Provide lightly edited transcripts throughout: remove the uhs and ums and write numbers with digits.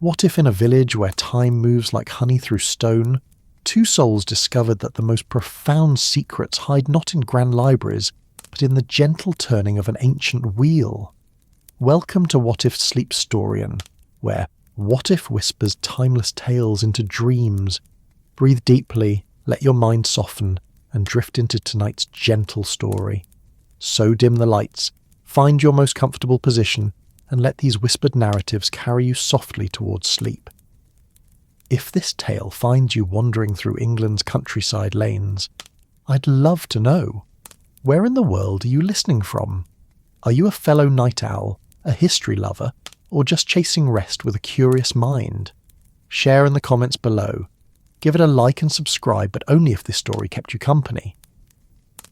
What if in a village where time moves like honey through stone, two souls discovered that the most profound secrets hide not in grand libraries, but in the gentle turning of an ancient wheel? Welcome to What If Sleepstorian, where What If whispers timeless tales into dreams. Breathe deeply, let your mind soften, and drift into tonight's gentle story. So dim the lights, find your most comfortable position, and let these whispered narratives carry you softly towards sleep. If this tale finds you wandering through England's countryside lanes, I'd love to know, where in the world are you listening from? Are you a fellow night owl, a history lover, or just chasing rest with a curious mind? Share in the comments below. Give it a like and subscribe, but only if this story kept you company.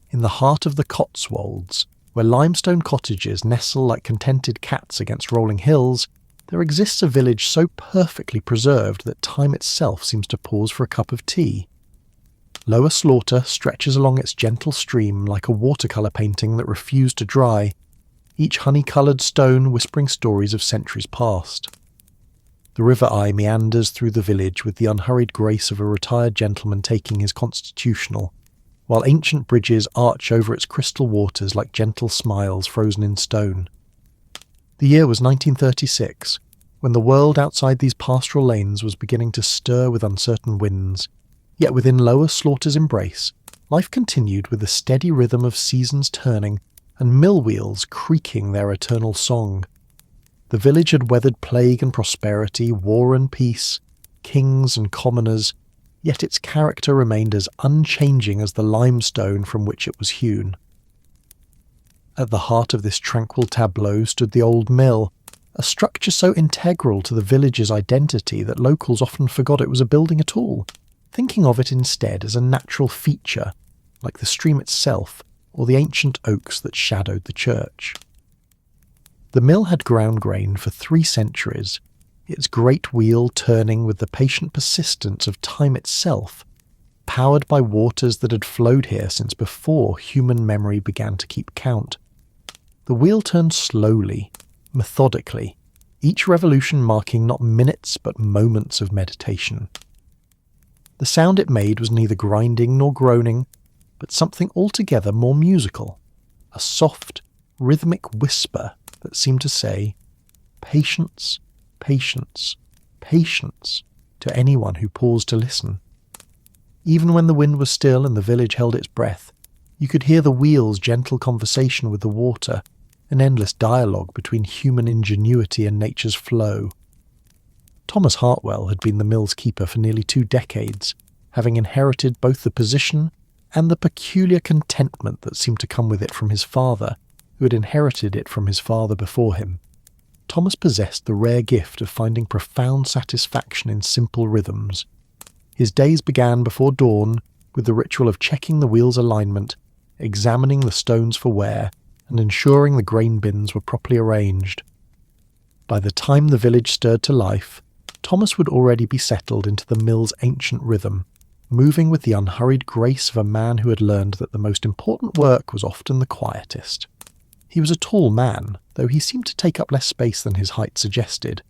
In the heart of the Cotswolds, where limestone cottages nestle like contented cats against rolling hills, there exists a village so perfectly preserved that time itself seems to pause for a cup of tea. Lower Slaughter stretches along its gentle stream like a watercolour painting that refused to dry, each honey-coloured stone whispering stories of centuries past. The River Eye meanders through the village with the unhurried grace of a retired gentleman taking his constitutional, while ancient bridges arch over its crystal waters like gentle smiles frozen in stone. The year was 1936, when the world outside these pastoral lanes was beginning to stir with uncertain winds, yet within Lower Slaughter's embrace, life continued with the steady rhythm of seasons turning and mill wheels creaking their eternal song. The village had weathered plague and prosperity, war and peace, kings and commoners, yet its character remained as unchanging as the limestone from which it was hewn. At the heart of this tranquil tableau stood the old mill, a structure so integral to the village's identity that locals often forgot it was a building at all, thinking of it instead as a natural feature, like the stream itself or the ancient oaks that shadowed the church. The mill had ground grain for 3 centuries, its great wheel turning with the patient persistence of time itself, powered by waters that had flowed here since before human memory began to keep count. The wheel turned slowly, methodically, each revolution marking not minutes but moments of meditation. The sound it made was neither grinding nor groaning, but something altogether more musical, a soft, rhythmic whisper that seemed to say, "Patience, patience, patience," to anyone who paused to listen. Even when the wind was still and the village held its breath, you could hear the wheel's gentle conversation with the water, an endless dialogue between human ingenuity and nature's flow. Thomas Hartwell had been the mill's keeper for nearly 2 decades, having inherited both the position and the peculiar contentment that seemed to come with it from his father, who had inherited it from his father before him. Thomas possessed the rare gift of finding profound satisfaction in simple rhythms. His days began before dawn with the ritual of checking the wheel's alignment, examining the stones for wear, and ensuring the grain bins were properly arranged. By the time the village stirred to life, Thomas would already be settled into the mill's ancient rhythm, moving with the unhurried grace of a man who had learned that the most important work was often the quietest. He was a tall man, though he seemed to take up less space than his height suggested,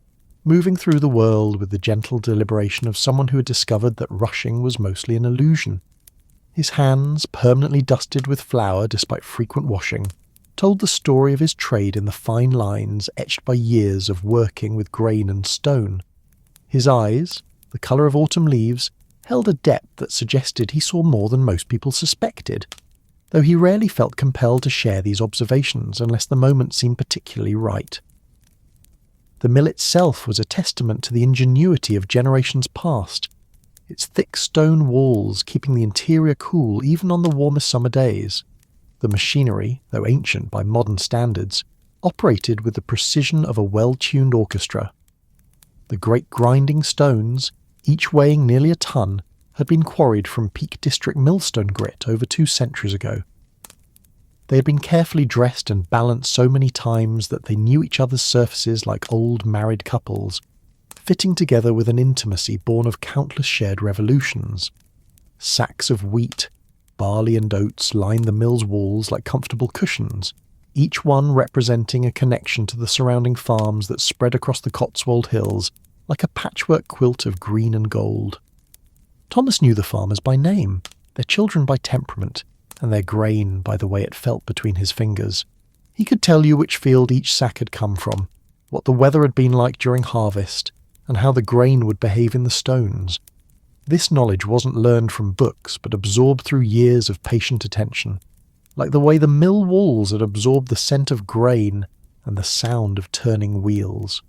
moving through the world with the gentle deliberation of someone who had discovered that rushing was mostly an illusion. His hands, permanently dusted with flour despite frequent washing, told the story of his trade in the fine lines etched by years of working with grain and stone. His eyes, the colour of autumn leaves, held a depth that suggested he saw more than most people suspected, though he rarely felt compelled to share these observations unless the moment seemed particularly right. The mill itself was a testament to the ingenuity of generations past, its thick stone walls keeping the interior cool even on the warmest summer days. The machinery, though ancient by modern standards, operated with the precision of a well-tuned orchestra. The great grinding stones, each weighing nearly a ton, had been quarried from Peak District millstone grit over 2 centuries ago. They had been carefully dressed and balanced so many times that they knew each other's surfaces like old married couples, fitting together with an intimacy born of countless shared revolutions. Sacks of wheat, barley and oats lined the mill's walls like comfortable cushions, each one representing a connection to the surrounding farms that spread across the Cotswold hills like a patchwork quilt of green and gold. Thomas knew the farmers by name, their children by temperament, and their grain by the way it felt between his fingers. He could tell you which field each sack had come from, what the weather had been like during harvest, and how the grain would behave in the stones. This knowledge wasn't learned from books, but absorbed through years of patient attention, like the way the mill walls had absorbed the scent of grain and the sound of turning wheels.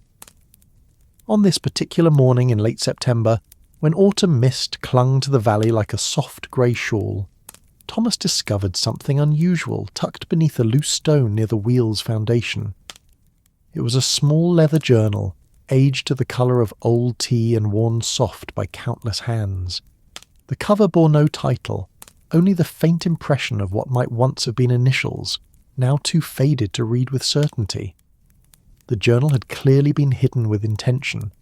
On this particular morning in late September, when autumn mist clung to the valley like a soft grey shawl, Thomas discovered something unusual tucked beneath a loose stone near the wheel's foundation. It was a small leather journal, aged to the colour of old tea and worn soft by countless hands. The cover bore no title, only the faint impression of what might once have been initials, now too faded to read with certainty. The journal had clearly been hidden with intention,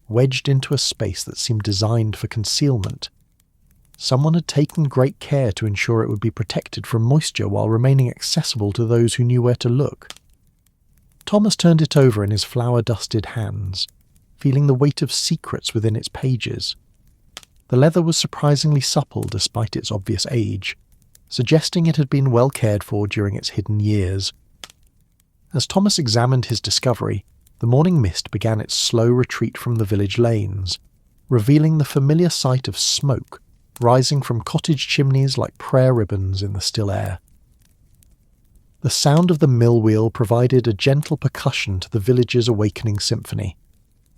wedged into a space that seemed designed for concealment. Someone had taken great care to ensure it would be protected from moisture while remaining accessible to those who knew where to look. Thomas turned it over in his flour-dusted hands, feeling the weight of secrets within its pages. The leather was surprisingly supple despite its obvious age, suggesting it had been well cared for during its hidden years. As Thomas examined his discovery, the morning mist began its slow retreat from the village lanes, revealing the familiar sight of smoke rising from cottage chimneys like prayer ribbons in the still air. The sound of the mill wheel provided a gentle percussion to the village's awakening symphony.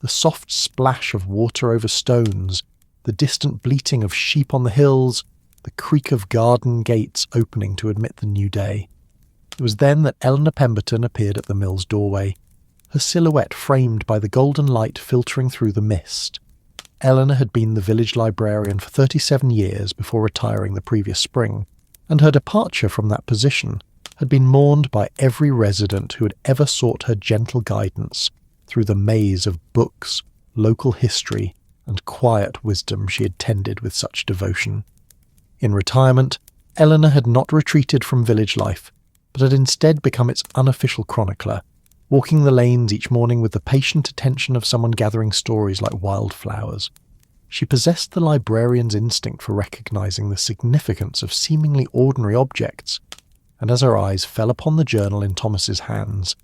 The soft splash of water over stones, the distant bleating of sheep on the hills, the creak of garden gates opening to admit the new day. It was then that Eleanor Pemberton appeared at the mill's doorway, her silhouette framed by the golden light filtering through the mist. Eleanor had been the village librarian for 37 years before retiring the previous spring, and her departure from that position had been mourned by every resident who had ever sought her gentle guidance through the maze of books, local history, and quiet wisdom she had tended with such devotion. In retirement, Eleanor had not retreated from village life, but had instead become its unofficial chronicler, walking the lanes each morning with the patient attention of someone gathering stories like wildflowers. She possessed the librarian's instinct for recognizing the significance of seemingly ordinary objects, and as her eyes fell upon the journal in Thomas's hands,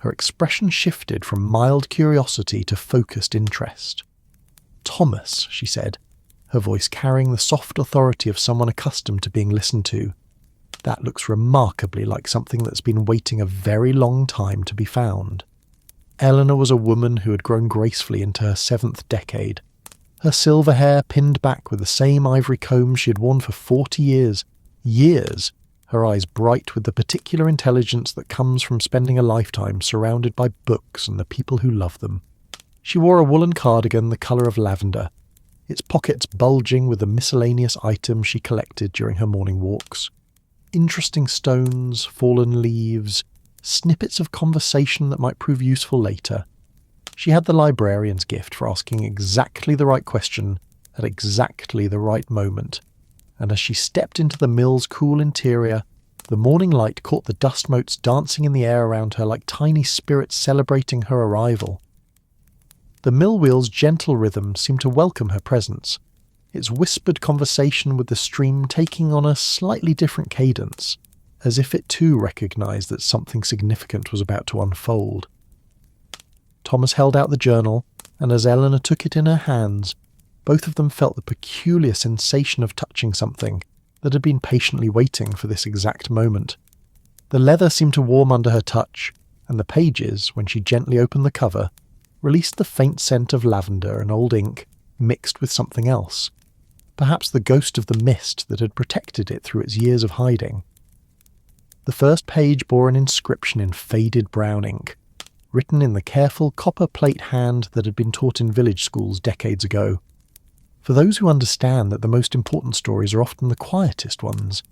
her expression shifted from mild curiosity to focused interest. "Thomas," she said, her voice carrying the soft authority of someone accustomed to being listened to, "that looks remarkably like something that's been waiting a very long time to be found." Eleanor was a woman who had grown gracefully into her 7th decade, her silver hair pinned back with the same ivory comb she had worn for 40 years, her eyes bright with the particular intelligence that comes from spending a lifetime surrounded by books and the people who love them. She wore a woolen cardigan the colour of lavender, its pockets bulging with the miscellaneous items she collected during her morning walks. Interesting stones, fallen leaves, snippets of conversation that might prove useful later. She had the librarian's gift for asking exactly the right question at exactly the right moment, and as she stepped into the mill's cool interior, the morning light caught the dust motes dancing in the air around her like tiny spirits celebrating her arrival. The mill wheel's gentle rhythm seemed to welcome her presence, its whispered conversation with the stream taking on a slightly different cadence, as if it too recognized that something significant was about to unfold. Thomas held out the journal, and as Eleanor took it in her hands, both of them felt the peculiar sensation of touching something that had been patiently waiting for this exact moment. The leather seemed to warm under her touch, and the pages, when she gently opened the cover, released the faint scent of lavender and old ink mixed with something else, perhaps the ghost of the mist that had protected it through its years of hiding. The first page bore an inscription in faded brown ink, written in the careful copper plate hand that had been taught in village schools decades ago. For those who understand that the most important stories are often the quietest ones,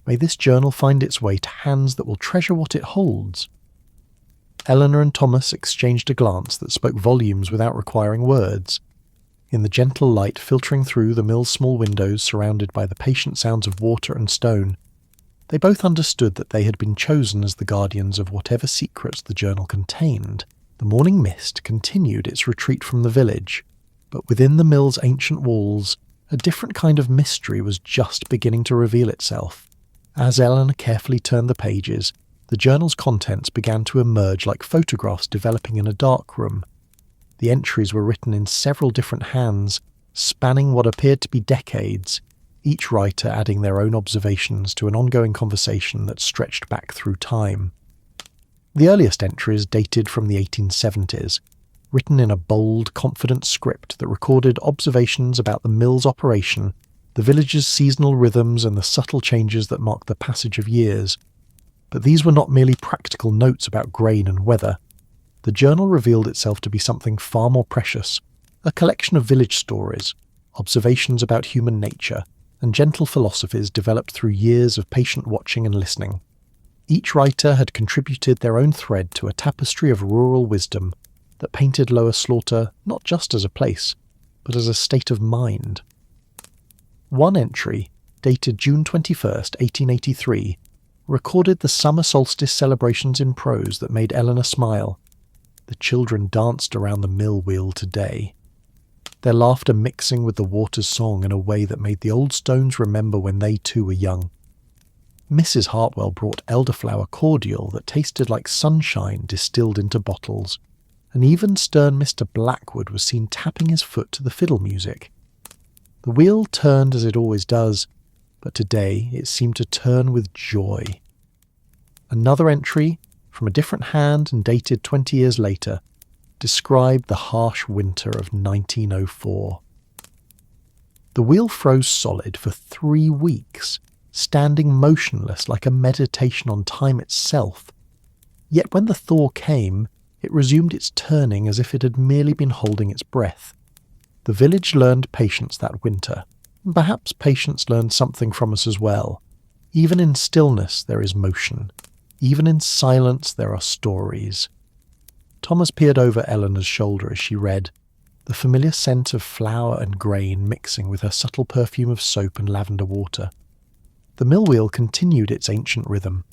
may this journal find its way to hands that will treasure what it holds. Eleanor and Thomas exchanged a glance that spoke volumes without requiring words. In the gentle light filtering through the mill's small windows surrounded by the patient sounds of water and stone, they both understood that they had been chosen as the guardians of whatever secrets the journal contained The morning mist continued its retreat from the village, but within the mill's ancient walls, a different kind of mystery was just beginning to reveal itself. As Eleanor carefully turned the pages, the journal's contents began to emerge like photographs developing in a dark room. The entries were written in several different hands, spanning what appeared to be decades, each writer adding their own observations to an ongoing conversation that stretched back through time. The earliest entries dated from the 1870s, written in a bold, confident script that recorded observations about the mill's operation, the village's seasonal rhythms and the subtle changes that marked the passage of years. But these were not merely practical notes about grain and weather. The journal revealed itself to be something far more precious, a collection of village stories, observations about human nature, and gentle philosophies developed through years of patient watching and listening. Each writer had contributed their own thread to a tapestry of rural wisdom that painted Lower Slaughter not just as a place, but as a state of mind. One entry, dated June 21st, 1883, recorded the summer solstice celebrations in prose that made Eleanor smile. The children danced around the mill wheel today, their laughter mixing with the water's song in a way that made the old stones remember when they too were young. Mrs. Hartwell brought elderflower cordial that tasted like sunshine distilled into bottles, and even stern Mr. Blackwood was seen tapping his foot to the fiddle music. The wheel turned as it always does, but today it seemed to turn with joy. Another entry, from a different hand and dated 20 years later, described the harsh winter of 1904. The wheel froze solid for 3 weeks, standing motionless like a meditation on time itself. Yet when the thaw came, it resumed its turning as if it had merely been holding its breath. The village learned patience that winter, and perhaps patience learned something from us as well. Even in stillness there is motion. Even in silence there are stories. Thomas peered over Eleanor's shoulder as she read, the familiar scent of flour and grain mixing with her subtle perfume of soap and lavender water. The mill wheel continued its ancient rhythm,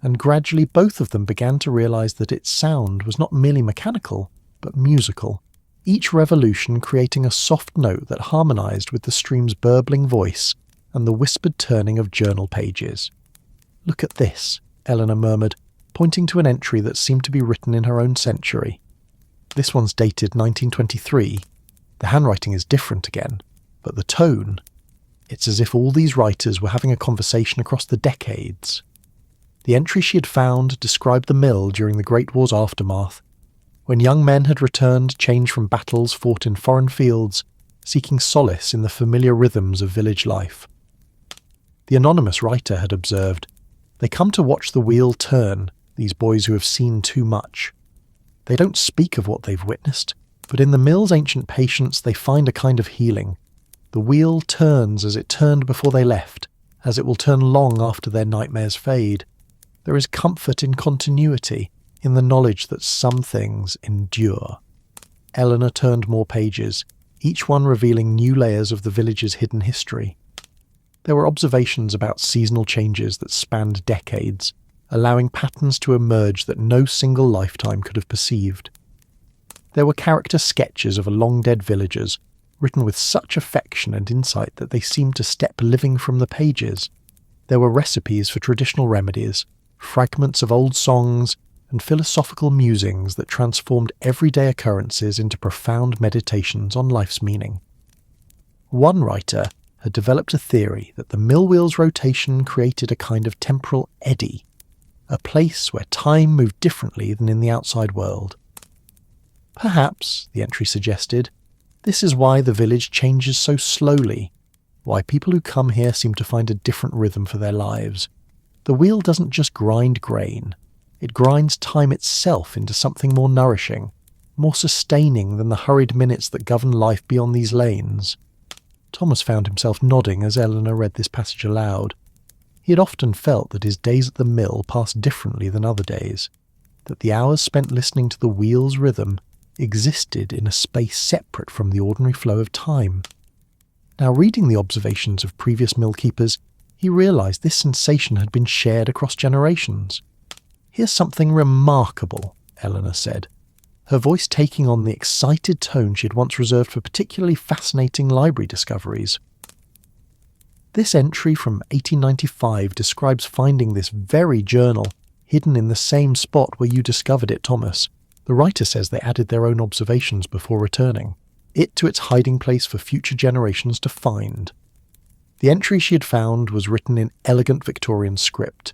and gradually both of them began to realize that its sound was not merely mechanical, but musical, each revolution creating a soft note that harmonized with the stream's burbling voice and the whispered turning of journal pages. "Look at this," Eleanor murmured, pointing to an entry that seemed to be written in her own century. This one's dated 1923. The handwriting is different again, but the tone, it's as if all these writers were having a conversation across the decades. The entry she had found described the mill during the Great War's aftermath, when young men had returned changed from battles fought in foreign fields, seeking solace in the familiar rhythms of village life. The anonymous writer had observed, "They come to watch the wheel turn, these boys who have seen too much. They don't speak of what they've witnessed, but in the mill's ancient patience they find a kind of healing. The wheel turns as it turned before they left, as it will turn long after their nightmares fade. There is comfort in continuity, in the knowledge that some things endure." Eleanor turned more pages, each one revealing new layers of the village's hidden history. There were observations about seasonal changes that spanned decades, allowing patterns to emerge that no single lifetime could have perceived. There were character sketches of long-dead villagers, written with such affection and insight that they seemed to step living from the pages. There were recipes for traditional remedies, fragments of old songs, and philosophical musings that transformed everyday occurrences into profound meditations on life's meaning. One writer had developed a theory that the mill wheel's rotation created a kind of temporal eddy, a place where time moved differently than in the outside world. Perhaps, the entry suggested, this is why the village changes so slowly, why people who come here seem to find a different rhythm for their lives. The wheel doesn't just grind grain, it grinds time itself into something more nourishing, more sustaining than the hurried minutes that govern life beyond these lanes. Thomas found himself nodding as Eleanor read this passage aloud. He had often felt that his days at the mill passed differently than other days, that the hours spent listening to the wheel's rhythm existed in a space separate from the ordinary flow of time. Now, reading the observations of previous mill keepers, he realized this sensation had been shared across generations. "Here's something remarkable," Eleanor said. her voice taking on the excited tone she had once reserved for particularly fascinating library discoveries. This entry from 1895 describes finding this very journal hidden in the same spot where you discovered it, Thomas. The writer says they added their own observations before returning it to its hiding place for future generations to find. The entry she had found was written in elegant Victorian script.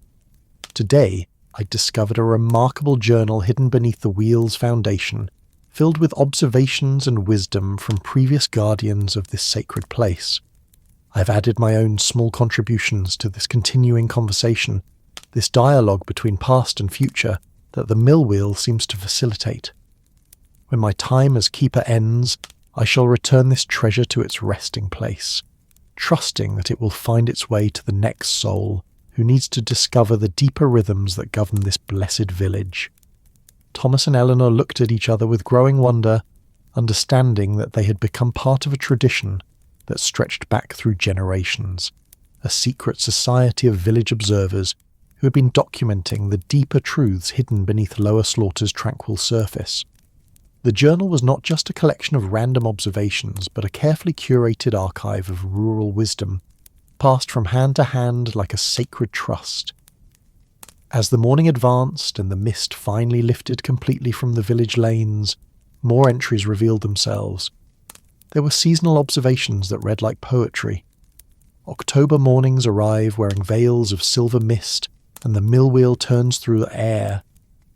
Today, I discovered a remarkable journal hidden beneath the wheel's foundation, filled with observations and wisdom from previous guardians of this sacred place. I have added my own small contributions to this continuing conversation, this dialogue between past and future that the mill wheel seems to facilitate. When my time as keeper ends, I shall return this treasure to its resting place, trusting that it will find its way to the next soul who needs to discover the deeper rhythms that govern this blessed village. Thomas and Eleanor looked at each other with growing wonder, understanding that they had become part of a tradition that stretched back through generations, a secret society of village observers who had been documenting the deeper truths hidden beneath Lower Slaughter's tranquil surface. The journal was not just a collection of random observations, but a carefully curated archive of rural wisdom, passed from hand to hand like a sacred trust. As the morning advanced and the mist finally lifted completely from the village lanes, more entries revealed themselves. There were seasonal observations that read like poetry. October mornings arrive wearing veils of silver mist, and the mill wheel turns through the air,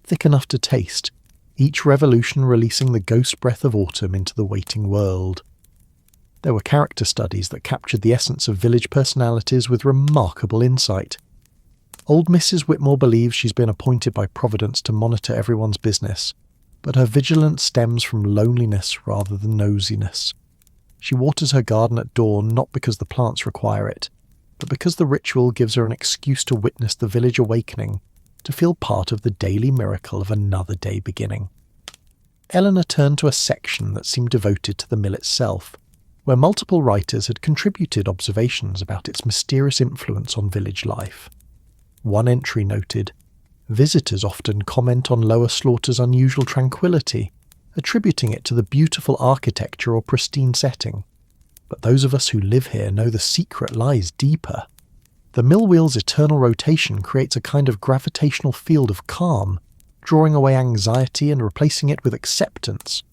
thick enough to taste, each revolution releasing the ghost breath of autumn into the waiting world. There were character studies that captured the essence of village personalities with remarkable insight. Old Mrs. Whitmore believes she's been appointed by Providence to monitor everyone's business, but her vigilance stems from loneliness rather than nosiness. She waters her garden at dawn not because the plants require it, but because the ritual gives her an excuse to witness the village awakening, to feel part of the daily miracle of another day beginning. Eleanor turned to a section that seemed devoted to the mill itself, where multiple writers had contributed observations about its mysterious influence on village life. One entry noted, "Visitors often comment on Lower Slaughter's unusual tranquility, attributing it to the beautiful architecture or pristine setting. But those of us who live here know the secret lies deeper. The mill wheel's eternal rotation creates a kind of gravitational field of calm, drawing away anxiety and replacing it with acceptance.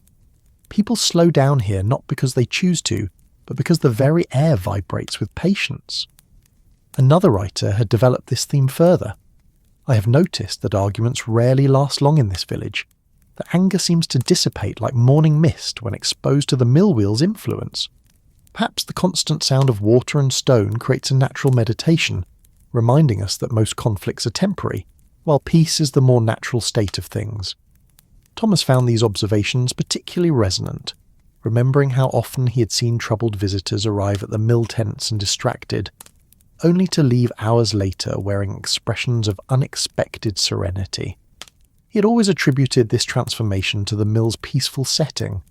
People slow down here not because they choose to, but because the very air vibrates with patience." Another writer had developed this theme further. "I have noticed that arguments rarely last long in this village. The anger seems to dissipate like morning mist when exposed to the mill wheel's influence. Perhaps the constant sound of water and stone creates a natural meditation, reminding us that most conflicts are temporary, while peace is the more natural state of things." Thomas found these observations particularly resonant, remembering how often he had seen troubled visitors arrive at the mill tents and distracted, only to leave hours later wearing expressions of unexpected serenity. He had always attributed this transformation to the mill's peaceful setting,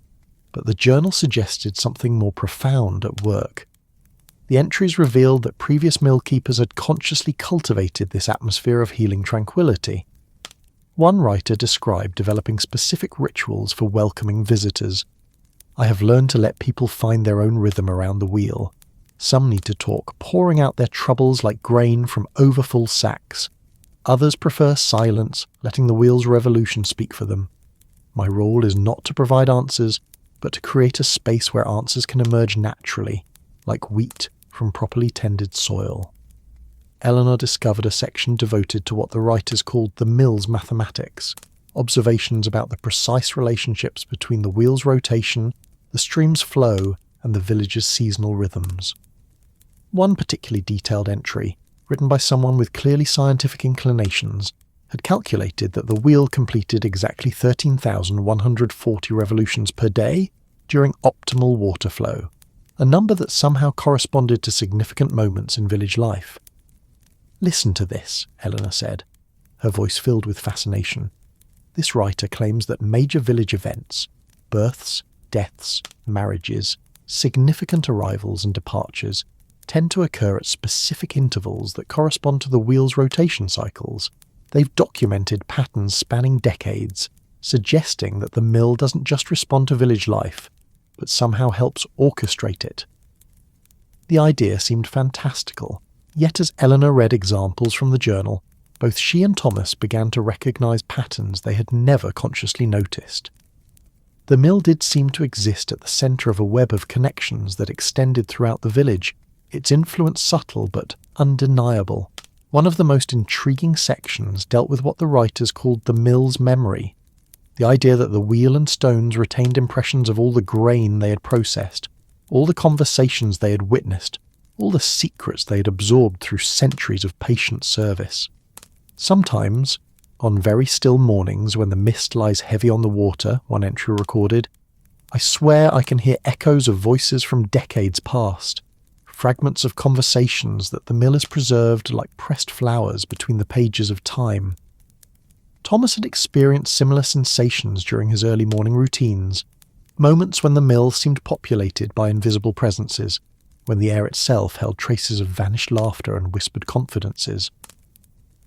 but the journal suggested something more profound at work. The entries revealed that previous mill keepers had consciously cultivated this atmosphere of healing tranquility. One writer described developing specific rituals for welcoming visitors. "I have learned to let people find their own rhythm around the wheel. Some need to talk, pouring out their troubles like grain from overfull sacks. Others prefer silence, letting the wheel's revolution speak for them. My role is not to provide answers, but to create a space where answers can emerge naturally, like wheat from properly tended soil." Eleanor discovered a section devoted to what the writers called the mill's mathematics, observations about the precise relationships between the wheel's rotation, the stream's flow, and the village's seasonal rhythms. One particularly detailed entry, written by someone with clearly scientific inclinations, had calculated that the wheel completed exactly 13,140 revolutions per day during optimal water flow, a number that somehow corresponded to significant moments in village life. "Listen to this," Eleanor said, her voice filled with fascination. "This writer claims that major village events, births, deaths, marriages, significant arrivals and departures, tend to occur at specific intervals that correspond to the wheel's rotation cycles. They've documented patterns spanning decades, suggesting that the mill doesn't just respond to village life, but somehow helps orchestrate it. The idea seemed fantastical, yet as Eleanor read examples from the journal, both she and Thomas began to recognise patterns they had never consciously noticed. The mill did seem to exist at the centre of a web of connections that extended throughout the village, its influence subtle but undeniable. One of the most intriguing sections dealt with what the writers called the mill's memory, the idea that the wheel and stones retained impressions of all the grain they had processed, all the conversations they had witnessed, all the secrets they had absorbed through centuries of patient service. Sometimes, on very still mornings when the mist lies heavy on the water, one entry recorded, I swear I can hear echoes of voices from decades past, fragments of conversations that the mill has preserved like pressed flowers between the pages of time. Thomas had experienced similar sensations during his early morning routines, moments when the mill seemed populated by invisible presences, when the air itself held traces of vanished laughter and whispered confidences.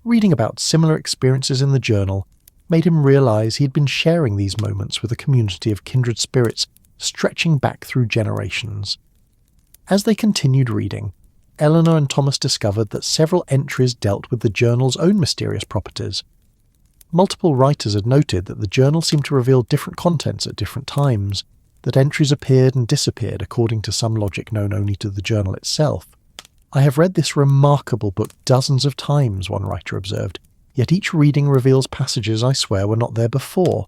Reading about similar experiences in the journal made him realise he had been sharing these moments with a community of kindred spirits stretching back through generations. As they continued reading, Eleanor and Thomas discovered that several entries dealt with the journal's own mysterious properties. Multiple writers had noted that the journal seemed to reveal different contents at different times, that entries appeared and disappeared according to some logic known only to the journal itself. I have read this remarkable book dozens of times, one writer observed, yet each reading reveals passages I swear were not there before.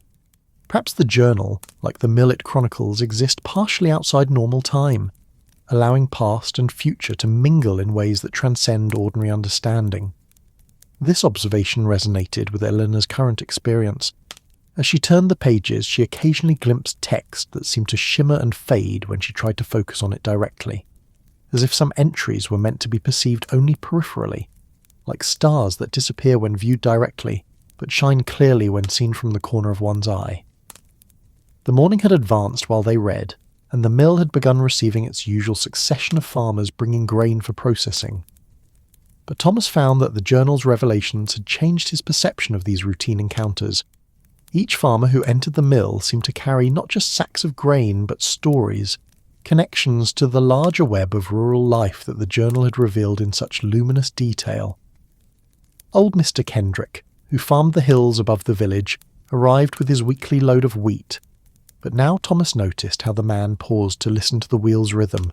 Perhaps the journal, like the mill it chronicles, exist partially outside normal time, allowing past and future to mingle in ways that transcend ordinary understanding. This observation resonated with Eleanor's current experience. As she turned the pages, she occasionally glimpsed text that seemed to shimmer and fade when she tried to focus on it directly, as if some entries were meant to be perceived only peripherally, like stars that disappear when viewed directly, but shine clearly when seen from the corner of one's eye. The morning had advanced while they read, and the mill had begun receiving its usual succession of farmers bringing grain for processing. But Thomas found that the journal's revelations had changed his perception of these routine encounters. Each farmer who entered the mill seemed to carry not just sacks of grain, but stories, connections to the larger web of rural life that the journal had revealed in such luminous detail. Old Mr. Kendrick, who farmed the hills above the village, arrived with his weekly load of wheat, but now Thomas noticed how the man paused to listen to the wheel's rhythm,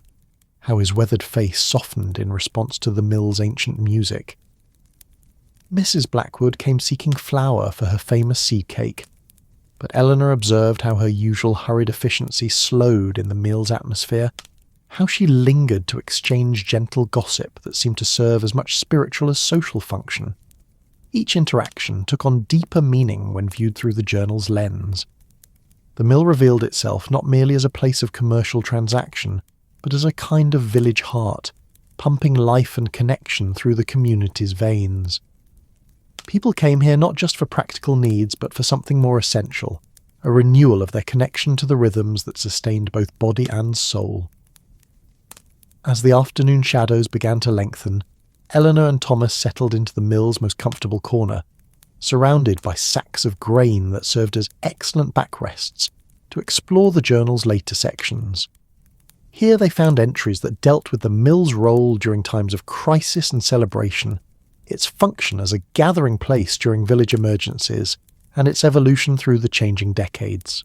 how his weathered face softened in response to the mill's ancient music. Mrs. Blackwood came seeking flour for her famous seed cake, but Eleanor observed how her usual hurried efficiency slowed in the meal's atmosphere, how she lingered to exchange gentle gossip that seemed to serve as much spiritual as social function. Each interaction took on deeper meaning when viewed through the journal's lens. The mill revealed itself not merely as a place of commercial transaction, but as a kind of village heart, pumping life and connection through the community's veins. People came here not just for practical needs, but for something more essential, a renewal of their connection to the rhythms that sustained both body and soul. As the afternoon shadows began to lengthen, Eleanor and Thomas settled into the mill's most comfortable corner, surrounded by sacks of grain that served as excellent backrests to explore the journal's later sections. Here they found entries that dealt with the mill's role during times of crisis and celebration, its function as a gathering place during village emergencies, and its evolution through the changing decades.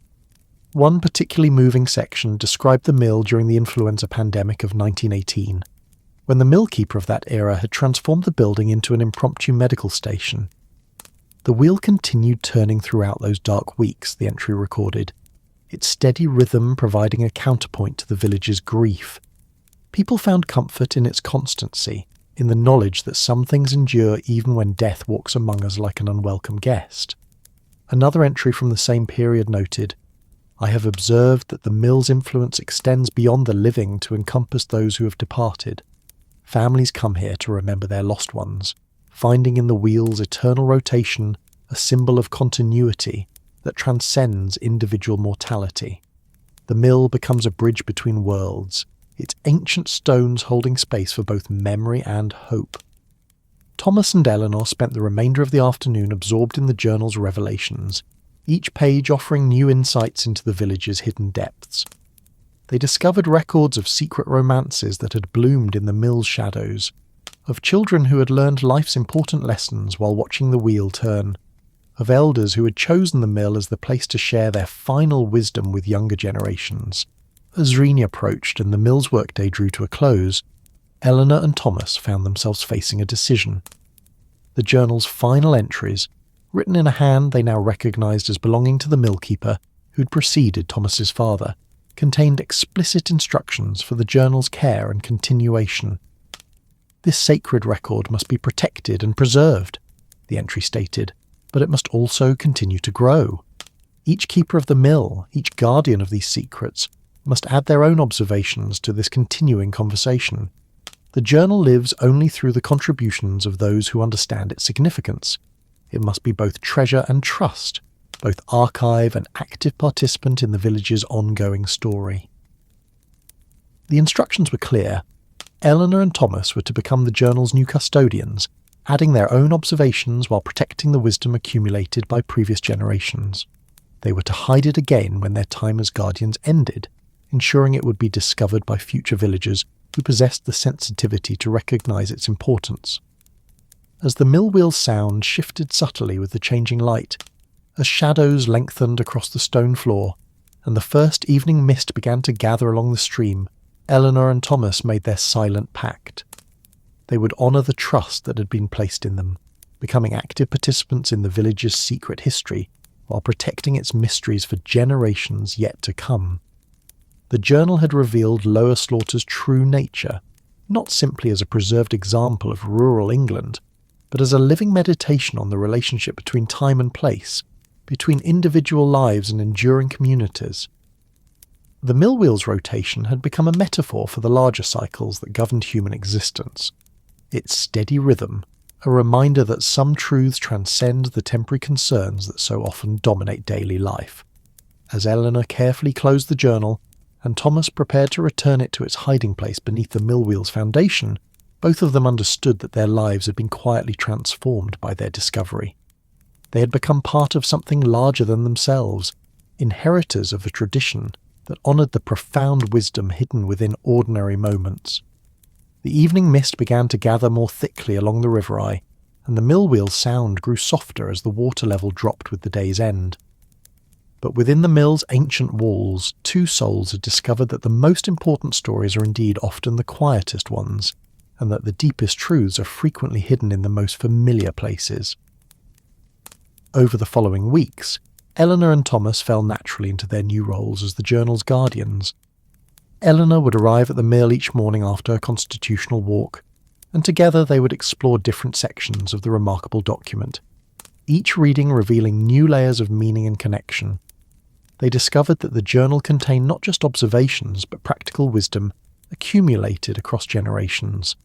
One particularly moving section described the mill during the influenza pandemic of 1918, when the millkeeper of that era had transformed the building into an impromptu medical station. The wheel continued turning throughout those dark weeks, the entry recorded, its steady rhythm providing a counterpoint to the village's grief. People found comfort in its constancy, in the knowledge that some things endure even when death walks among us like an unwelcome guest. Another entry from the same period noted, I have observed that the mill's influence extends beyond the living to encompass those who have departed. Families come here to remember their lost ones, finding in the wheel's eternal rotation a symbol of continuity that transcends individual mortality. The mill becomes a bridge between worlds, its ancient stones holding space for both memory and hope. Thomas and Eleanor spent the remainder of the afternoon absorbed in the journal's revelations, each page offering new insights into the village's hidden depths. They discovered records of secret romances that had bloomed in the mill's shadows, of children who had learned life's important lessons while watching the wheel turn, of elders who had chosen the mill as the place to share their final wisdom with younger generations. As Reen approached and the mill's workday drew to a close, Eleanor and Thomas found themselves facing a decision. The journal's final entries, written in a hand they now recognised as belonging to the millkeeper who'd preceded Thomas's father, contained explicit instructions for the journal's care and continuation. This sacred record must be protected and preserved, the entry stated, but it must also continue to grow. Each keeper of the mill, each guardian of these secrets, must add their own observations to this continuing conversation. The journal lives only through the contributions of those who understand its significance. It must be both treasure and trust, both archive and active participant in the village's ongoing story. The instructions were clear. Eleanor and Thomas were to become the journal's new custodians, adding their own observations while protecting the wisdom accumulated by previous generations. They were to hide it again when their time as guardians ended, ensuring it would be discovered by future villagers who possessed the sensitivity to recognise its importance. As the mill wheel's sound shifted subtly with the changing light, as shadows lengthened across the stone floor, and the first evening mist began to gather along the stream, Eleanor and Thomas made their silent pact. They would honour the trust that had been placed in them, becoming active participants in the village's secret history, while protecting its mysteries for generations yet to come. The journal had revealed Lower Slaughter's true nature, not simply as a preserved example of rural England, but as a living meditation on the relationship between time and place, between individual lives and enduring communities. The mill wheel's rotation had become a metaphor for the larger cycles that governed human existence. Its steady rhythm, a reminder that some truths transcend the temporary concerns that so often dominate daily life. As Eleanor carefully closed the journal, and Thomas prepared to return it to its hiding place beneath the mill wheel's foundation, both of them understood that their lives had been quietly transformed by their discovery. They had become part of something larger than themselves, inheritors of a tradition that honoured the profound wisdom hidden within ordinary moments. The evening mist began to gather more thickly along the river eye, and the mill wheel's sound grew softer as the water level dropped with the day's end. But within the mill's ancient walls, two souls had discovered that the most important stories are indeed often the quietest ones, and that the deepest truths are frequently hidden in the most familiar places. Over the following weeks, Eleanor and Thomas fell naturally into their new roles as the journal's guardians. Eleanor would arrive at the mill each morning after a constitutional walk, and together they would explore different sections of the remarkable document, each reading revealing new layers of meaning and connection. They discovered that the journal contained not just observations but practical wisdom accumulated across generations.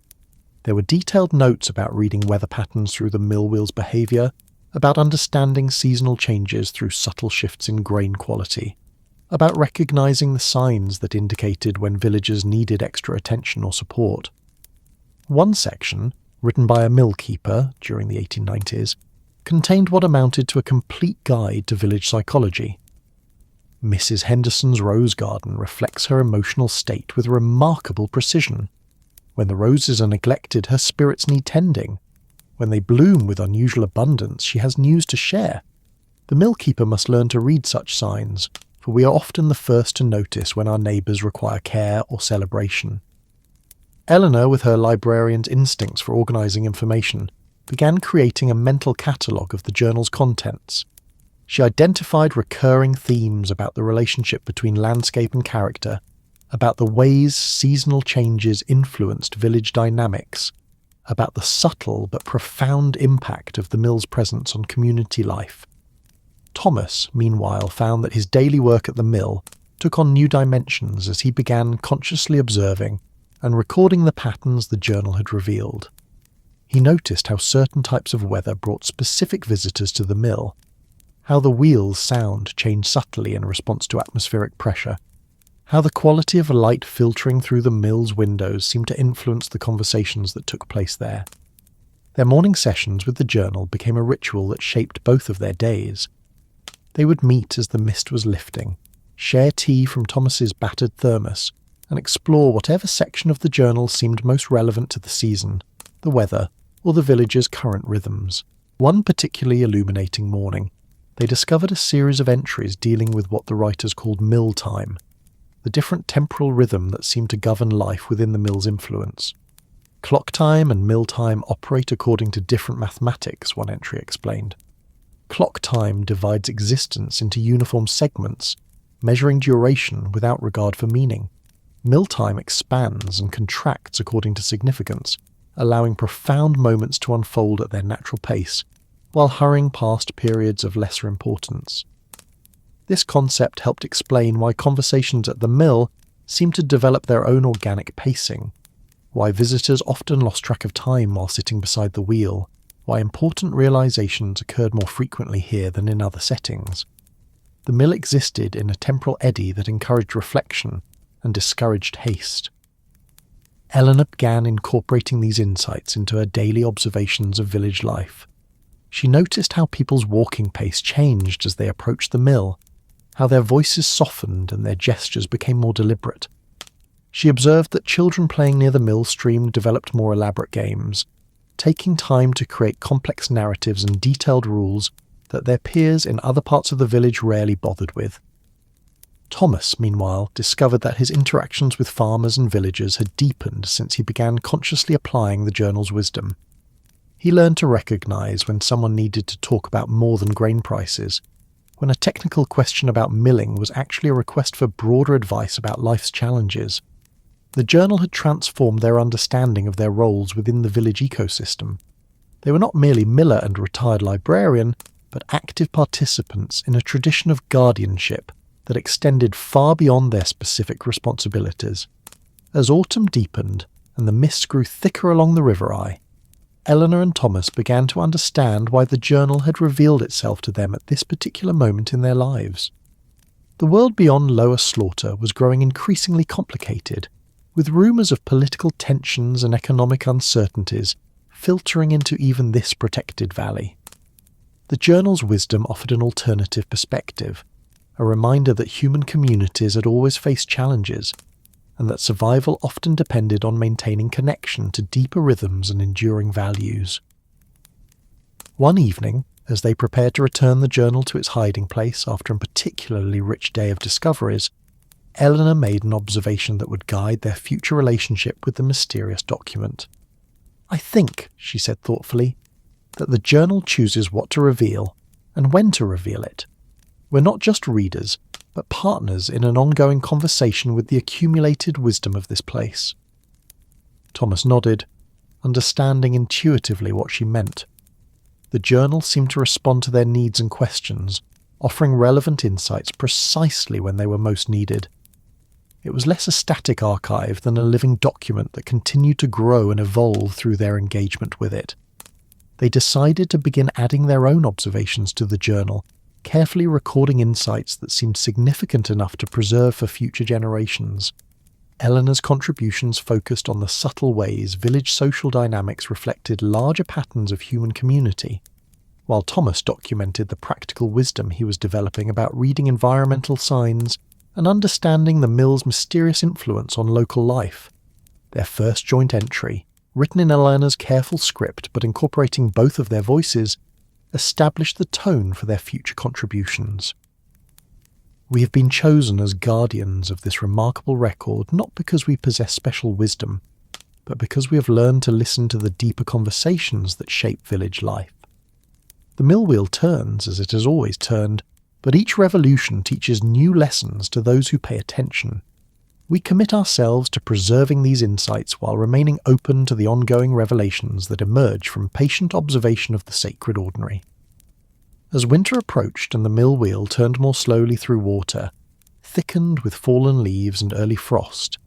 There were detailed notes about reading weather patterns through the mill wheel's behaviour, about understanding seasonal changes through subtle shifts in grain quality, about recognising the signs that indicated when villagers needed extra attention or support. One section, written by a mill keeper during the 1890s, contained what amounted to a complete guide to village psychology. Mrs. Henderson's rose garden reflects her emotional state with remarkable precision. When the roses are neglected, her spirits need tending. When they bloom with unusual abundance, she has news to share. The mill keeper must learn to read such signs, for we are often the first to notice when our neighbours require care or celebration. Eleanor, with her librarian's instincts for organising information, began creating a mental catalogue of the journal's contents. She identified recurring themes about the relationship between landscape and character, about the ways seasonal changes influenced village dynamics, about the subtle but profound impact of the mill's presence on community life. Thomas, meanwhile, found that his daily work at the mill took on new dimensions as he began consciously observing and recording the patterns the journal had revealed. He noticed how certain types of weather brought specific visitors to the mill, how the wheel's sound changed subtly in response to atmospheric pressure, how the quality of light filtering through the mill's windows seemed to influence the conversations that took place there. Their morning sessions with the journal became a ritual that shaped both of their days. They would meet as the mist was lifting, share tea from Thomas's battered thermos, and explore whatever section of the journal seemed most relevant to the season, the weather, or the village's current rhythms. One particularly illuminating morning, they discovered a series of entries dealing with what the writers called mill time, the different temporal rhythm that seemed to govern life within the mill's influence. Clock time and mill time operate according to different mathematics, one entry explained. Clock time divides existence into uniform segments, measuring duration without regard for meaning. Mill time expands and contracts according to significance, allowing profound moments to unfold at their natural pace, while hurrying past periods of lesser importance. This concept helped explain why conversations at the mill seemed to develop their own organic pacing, why visitors often lost track of time while sitting beside the wheel, why important realizations occurred more frequently here than in other settings. The mill existed in a temporal eddy that encouraged reflection and discouraged haste. Eleanor began incorporating these insights into her daily observations of village life. She noticed how people's walking pace changed as they approached the mill, how their voices softened and their gestures became more deliberate. She observed that children playing near the mill stream developed more elaborate games, taking time to create complex narratives and detailed rules that their peers in other parts of the village rarely bothered with. Thomas, meanwhile, discovered that his interactions with farmers and villagers had deepened since he began consciously applying the journal's wisdom. He learned to recognize when someone needed to talk about more than grain prices, when a technical question about milling was actually a request for broader advice about life's challenges. The journal had transformed their understanding of their roles within the village ecosystem. They were not merely miller and retired librarian, but active participants in a tradition of guardianship that extended far beyond their specific responsibilities. As autumn deepened and the mist grew thicker along the river eye, Eleanor and Thomas began to understand why the journal had revealed itself to them at this particular moment in their lives. The world beyond Lower Slaughter was growing increasingly complicated, with rumours of political tensions and economic uncertainties filtering into even this protected valley. The journal's wisdom offered an alternative perspective, a reminder that human communities had always faced challenges, and that survival often depended on maintaining connection to deeper rhythms and enduring values. One evening, as they prepared to return the journal to its hiding place after a particularly rich day of discoveries, Eleanor made an observation that would guide their future relationship with the mysterious document. "I think," she said thoughtfully, "that the journal chooses what to reveal and when to reveal it. We're not just readers, but partners in an ongoing conversation with the accumulated wisdom of this place." Thomas nodded, understanding intuitively what she meant. The journal seemed to respond to their needs and questions, offering relevant insights precisely when they were most needed. It was less a static archive than a living document that continued to grow and evolve through their engagement with it. They decided to begin adding their own observations to the journal, carefully recording insights that seemed significant enough to preserve for future generations. Eleanor's contributions focused on the subtle ways village social dynamics reflected larger patterns of human community, while Thomas documented the practical wisdom he was developing about reading environmental signs and understanding the mill's mysterious influence on local life. Their first joint entry, written in Eleanor's careful script but incorporating both of their voices, established the tone for their future contributions. "We have been chosen as guardians of this remarkable record not because we possess special wisdom, but because we have learned to listen to the deeper conversations that shape village life. The mill wheel turns as it has always turned, but each revolution teaches new lessons to those who pay attention. We commit ourselves to preserving these insights while remaining open to the ongoing revelations that emerge from patient observation of the sacred ordinary." As winter approached and the mill wheel turned more slowly through water, thickened with fallen leaves and early frost,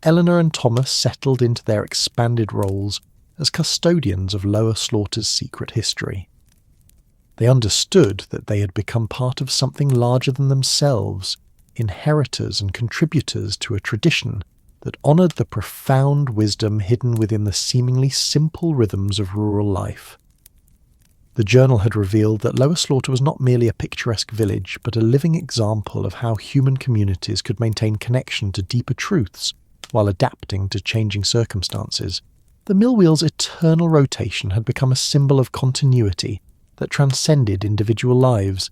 Eleanor and Thomas settled into their expanded roles as custodians of Lower Slaughter's secret history. They understood that they had become part of something larger than themselves, inheritors and contributors to a tradition that honoured the profound wisdom hidden within the seemingly simple rhythms of rural life. The journal had revealed that Lower Slaughter was not merely a picturesque village, but a living example of how human communities could maintain connection to deeper truths while adapting to changing circumstances. The mill wheel's eternal rotation had become a symbol of continuity that transcended individual lives,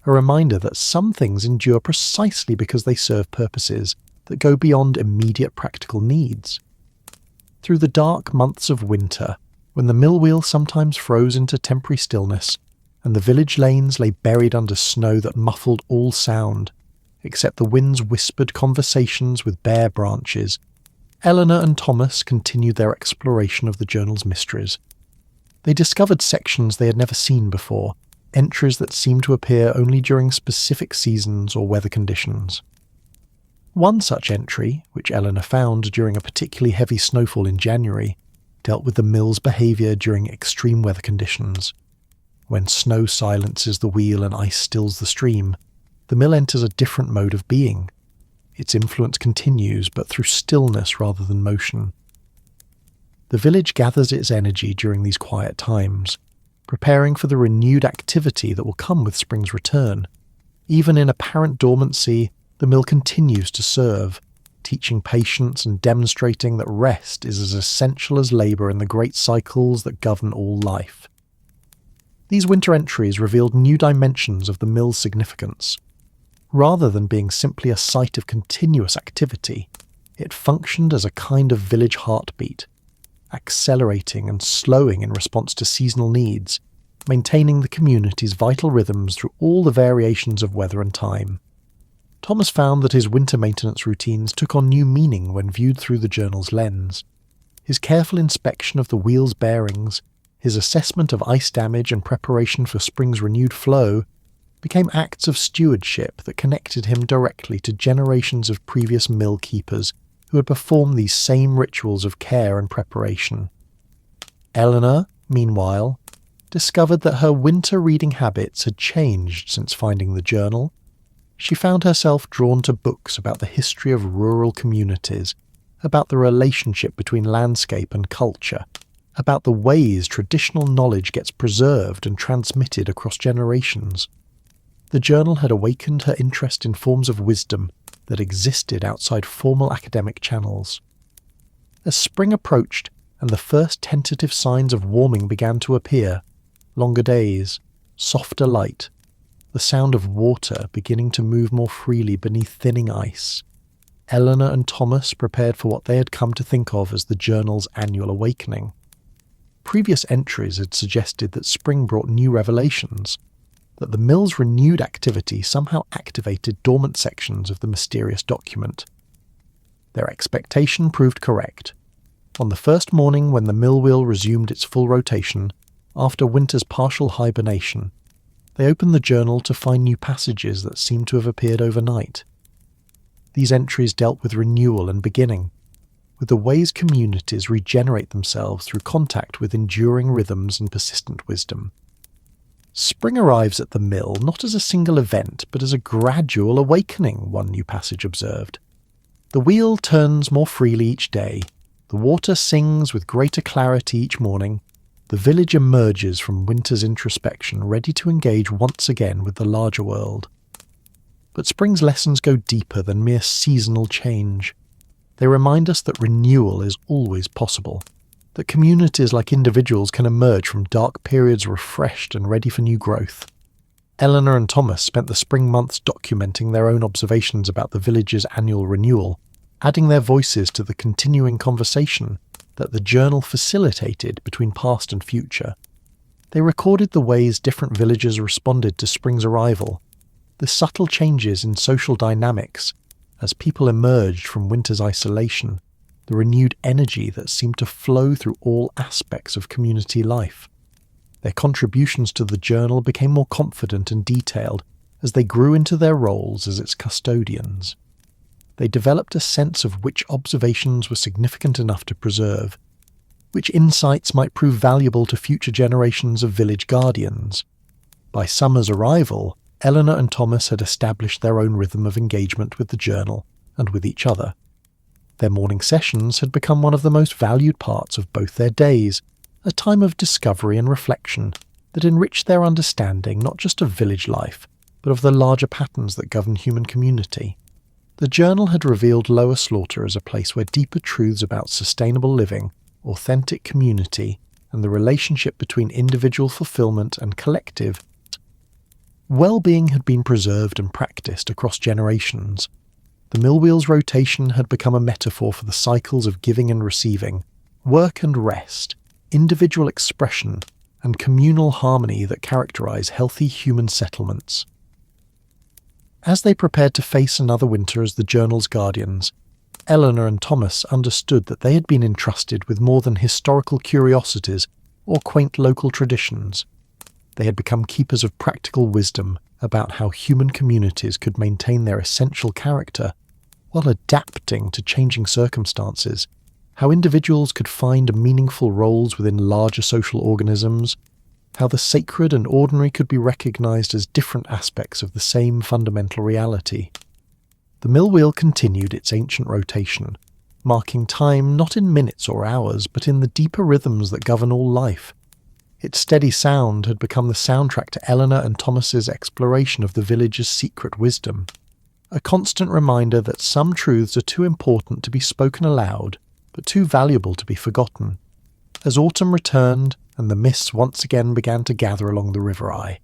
a reminder that some things endure precisely because they serve purposes that go beyond immediate practical needs. Through the dark months of winter, when the mill wheel sometimes froze into temporary stillness, and the village lanes lay buried under snow that muffled all sound, except the wind's whispered conversations with bare branches, Eleanor and Thomas continued their exploration of the journal's mysteries. They discovered sections they had never seen before, entries that seemed to appear only during specific seasons or weather conditions. One such entry, which Eleanor found during a particularly heavy snowfall in January, dealt with the mill's behaviour during extreme weather conditions. When snow silences the wheel and ice stills the stream, the mill enters a different mode of being. Its influence continues, but through stillness rather than motion. The village gathers its energy during these quiet times, preparing for the renewed activity that will come with spring's return. Even in apparent dormancy, the mill continues to serve, teaching patience and demonstrating that rest is as essential as labour in the great cycles that govern all life. These winter entries revealed new dimensions of the mill's significance. Rather than being simply a site of continuous activity, it functioned as a kind of village heartbeat, accelerating and slowing in response to seasonal needs, maintaining the community's vital rhythms through all the variations of weather and time. Thomas found that his winter maintenance routines took on new meaning when viewed through the journal's lens. His careful inspection of the wheel's bearings, his assessment of ice damage and preparation for spring's renewed flow became acts of stewardship that connected him directly to generations of previous mill keepers who had performed these same rituals of care and preparation. Eleanor, meanwhile, discovered that her winter reading habits had changed since finding the journal. She found herself drawn to books about the history of rural communities, about the relationship between landscape and culture, about the ways traditional knowledge gets preserved and transmitted across generations. The journal had awakened her interest in forms of wisdom that existed outside formal academic channels. As spring approached and the first tentative signs of warming began to appear, longer days, softer light, the sound of water beginning to move more freely beneath thinning ice, Eleanor and Thomas prepared for what they had come to think of as the journal's annual awakening. Previous entries had suggested that spring brought new revelations, that the mill's renewed activity somehow activated dormant sections of the mysterious document. Their expectation proved correct. On the first morning when the mill wheel resumed its full rotation, after winter's partial hibernation, they opened the journal to find new passages that seemed to have appeared overnight. These entries dealt with renewal and beginning, with the ways communities regenerate themselves through contact with enduring rhythms and persistent wisdom. Spring arrives at the mill not as a single event, but as a gradual awakening, one new passage observed. The wheel turns more freely each day, the water sings with greater clarity each morning, the village emerges from winter's introspection ready to engage once again with the larger world. But spring's lessons go deeper than mere seasonal change. They remind us that renewal is always possible, that communities like individuals can emerge from dark periods refreshed and ready for new growth. Eleanor and Thomas spent the spring months documenting their own observations about the village's annual renewal, adding their voices to the continuing conversation that the journal facilitated between past and future. They recorded the ways different villages responded to spring's arrival, the subtle changes in social dynamics as people emerged from winter's isolation, the renewed energy that seemed to flow through all aspects of community life. Their contributions to the journal became more confident and detailed as they grew into their roles as its custodians. They developed a sense of which observations were significant enough to preserve, which insights might prove valuable to future generations of village guardians. By summer's arrival, Eleanor and Thomas had established their own rhythm of engagement with the journal and with each other. Their morning sessions had become one of the most valued parts of both their days, a time of discovery and reflection, that enriched their understanding not just of village life, but of the larger patterns that govern human community. The journal had revealed Lower Slaughter as a place where deeper truths about sustainable living, authentic community, and the relationship between individual fulfillment and collective well-being had been preserved and practiced across generations. The mill wheel's rotation had become a metaphor for the cycles of giving and receiving, work and rest, individual expression, and communal harmony that characterize healthy human settlements. As they prepared to face another winter as the journal's guardians, Eleanor and Thomas understood that they had been entrusted with more than historical curiosities or quaint local traditions. They had become keepers of practical wisdom about how human communities could maintain their essential character while adapting to changing circumstances, how individuals could find meaningful roles within larger social organisms, how the sacred and ordinary could be recognized as different aspects of the same fundamental reality. The mill wheel continued its ancient rotation, marking time not in minutes or hours, but in the deeper rhythms that govern all life. Its steady sound had become the soundtrack to Eleanor and Thomas's exploration of the village's secret wisdom, a constant reminder that some truths are too important to be spoken aloud, but too valuable to be forgotten. As autumn returned and the mists once again began to gather along the river eye,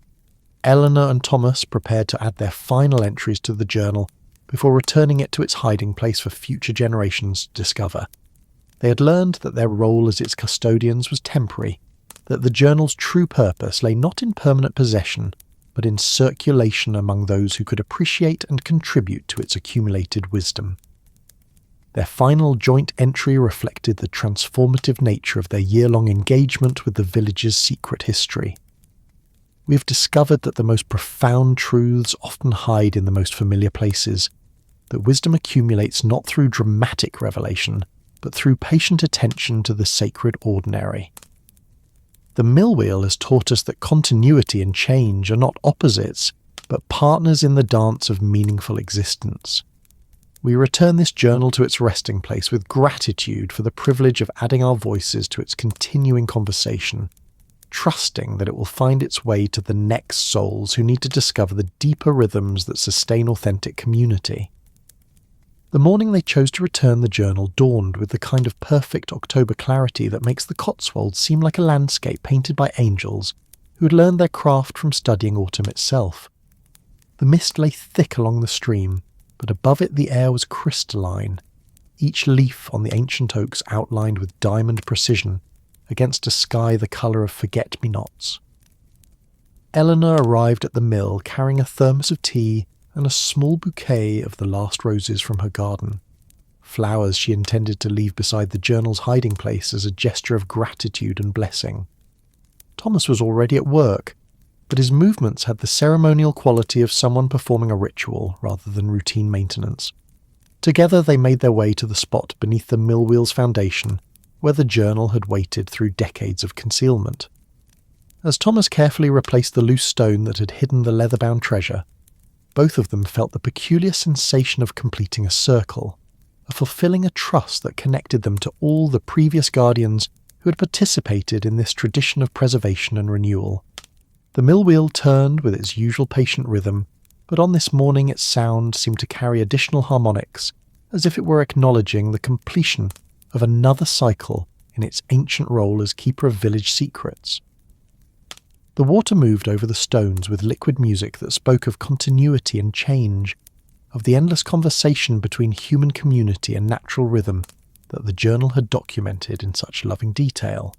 Eleanor and Thomas prepared to add their final entries to the journal before returning it to its hiding place for future generations to discover. They had learned that their role as its custodians was temporary, that the journal's true purpose lay not in permanent possession, but in circulation among those who could appreciate and contribute to its accumulated wisdom. Their final joint entry reflected the transformative nature of their year-long engagement with the village's secret history. We have discovered that the most profound truths often hide in the most familiar places, that wisdom accumulates not through dramatic revelation, but through patient attention to the sacred ordinary. The mill wheel has taught us that continuity and change are not opposites, but partners in the dance of meaningful existence. We return this journal to its resting place with gratitude for the privilege of adding our voices to its continuing conversation, trusting that it will find its way to the next souls who need to discover the deeper rhythms that sustain authentic community. The morning they chose to return the journal dawned with the kind of perfect October clarity that makes the Cotswold seem like a landscape painted by angels who had learned their craft from studying autumn itself. The mist lay thick along the stream, but above it the air was crystalline, each leaf on the ancient oaks outlined with diamond precision against a sky the colour of forget-me-nots. Eleanor arrived at the mill carrying a thermos of tea and a small bouquet of the last roses from her garden, flowers she intended to leave beside the journal's hiding place as a gesture of gratitude and blessing. Thomas was already at work, but his movements had the ceremonial quality of someone performing a ritual rather than routine maintenance. Together they made their way to the spot beneath the mill wheel's foundation, where the journal had waited through decades of concealment. As Thomas carefully replaced the loose stone that had hidden the leather-bound treasure, both of them felt the peculiar sensation of completing a circle, of fulfilling a trust that connected them to all the previous guardians who had participated in this tradition of preservation and renewal. The mill wheel turned with its usual patient rhythm, but on this morning its sound seemed to carry additional harmonics, as if it were acknowledging the completion of another cycle in its ancient role as keeper of village secrets. The water moved over the stones with liquid music that spoke of continuity and change, of the endless conversation between human community and natural rhythm that the journal had documented in such loving detail.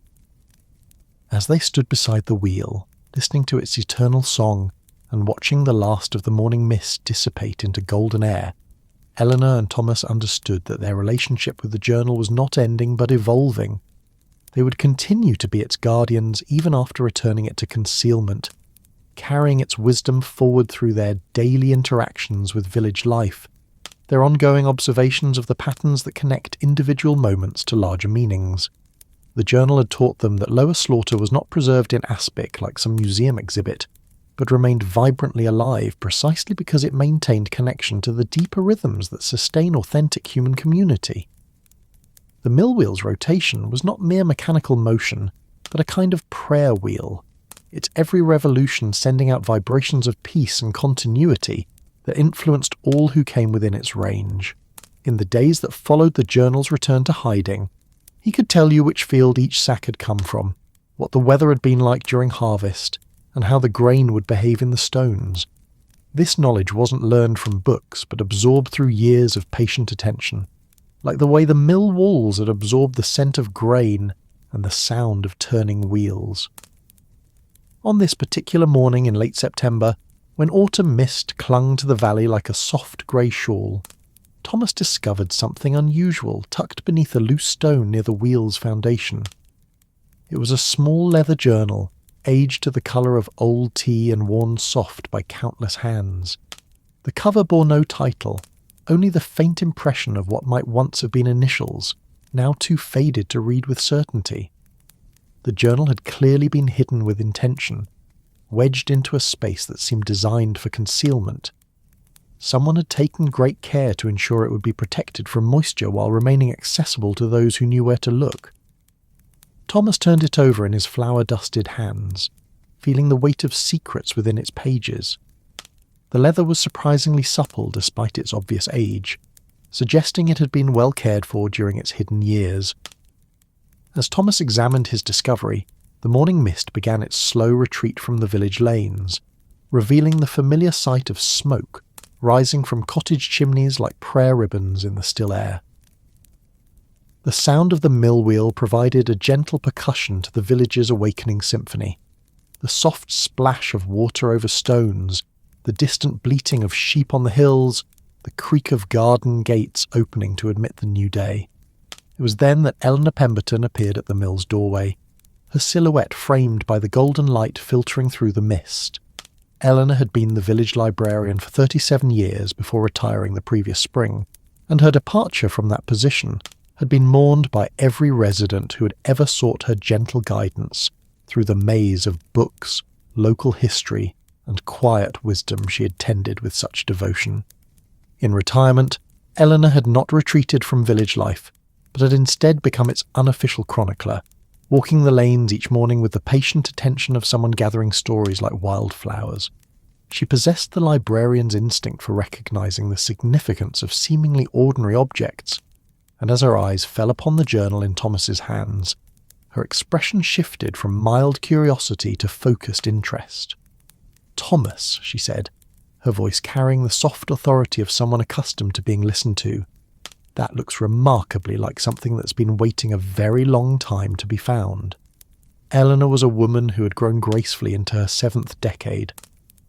As they stood beside the wheel, listening to its eternal song and watching the last of the morning mist dissipate into golden air, Eleanor and Thomas understood that their relationship with the journal was not ending but evolving. They would continue to be its guardians even after returning it to concealment, carrying its wisdom forward through their daily interactions with village life, their ongoing observations of the patterns that connect individual moments to larger meanings. The journal had taught them that Lower Slaughter was not preserved in aspic like some museum exhibit, but remained vibrantly alive precisely because it maintained connection to the deeper rhythms that sustain authentic human community. The mill wheel's rotation was not mere mechanical motion, but a kind of prayer wheel. its every revolution sending out vibrations of peace and continuity that influenced all who came within its range. In the days that followed the journal's return to hiding, he could tell you which field each sack had come from, what the weather had been like during harvest, and how the grain would behave in the stones. This knowledge wasn't learned from books, but absorbed through years of patient attention, like the way the mill walls had absorbed the scent of grain and the sound of turning wheels. On this particular morning in late September, when autumn mist clung to the valley like a soft grey shawl, Thomas discovered something unusual tucked beneath a loose stone near the wheel's foundation. It was a small leather journal, aged to the colour of old tea and worn soft by countless hands. The cover bore no title, only the faint impression of what might once have been initials, now too faded to read with certainty. The journal had clearly been hidden with intention, wedged into a space that seemed designed for concealment. Someone had taken great care to ensure it would be protected from moisture while remaining accessible to those who knew where to look. Thomas turned it over in his flour-dusted hands, feeling the weight of secrets within its pages. The leather was surprisingly supple despite its obvious age, suggesting it had been well cared for during its hidden years. As Thomas examined his discovery, the morning mist began its slow retreat from the village lanes, revealing the familiar sight of smoke rising from cottage chimneys like prayer ribbons in the still air. The sound of the mill wheel provided a gentle percussion to the village's awakening symphony. The soft splash of water over stones, the distant bleating of sheep on the hills, the creak of garden gates opening to admit the new day. It was then that Eleanor Pemberton appeared at the mill's doorway, her silhouette framed by the golden light filtering through the mist. Eleanor had been the village librarian for 37 years before retiring the previous spring, and her departure from that position had been mourned by every resident who had ever sought her gentle guidance through the maze of books, local history, and quiet wisdom she had tended with such devotion. In retirement, Eleanor had not retreated from village life, but had instead become its unofficial chronicler, walking the lanes each morning with the patient attention of someone gathering stories like wildflowers. She possessed the librarian's instinct for recognizing the significance of seemingly ordinary objects, and as her eyes fell upon the journal in Thomas's hands, her expression shifted from mild curiosity to focused interest. "Thomas," she said, her voice carrying the soft authority of someone accustomed to being listened to, "that looks remarkably like something that's been waiting a very long time to be found." Eleanor was a woman who had grown gracefully into her 7th decade,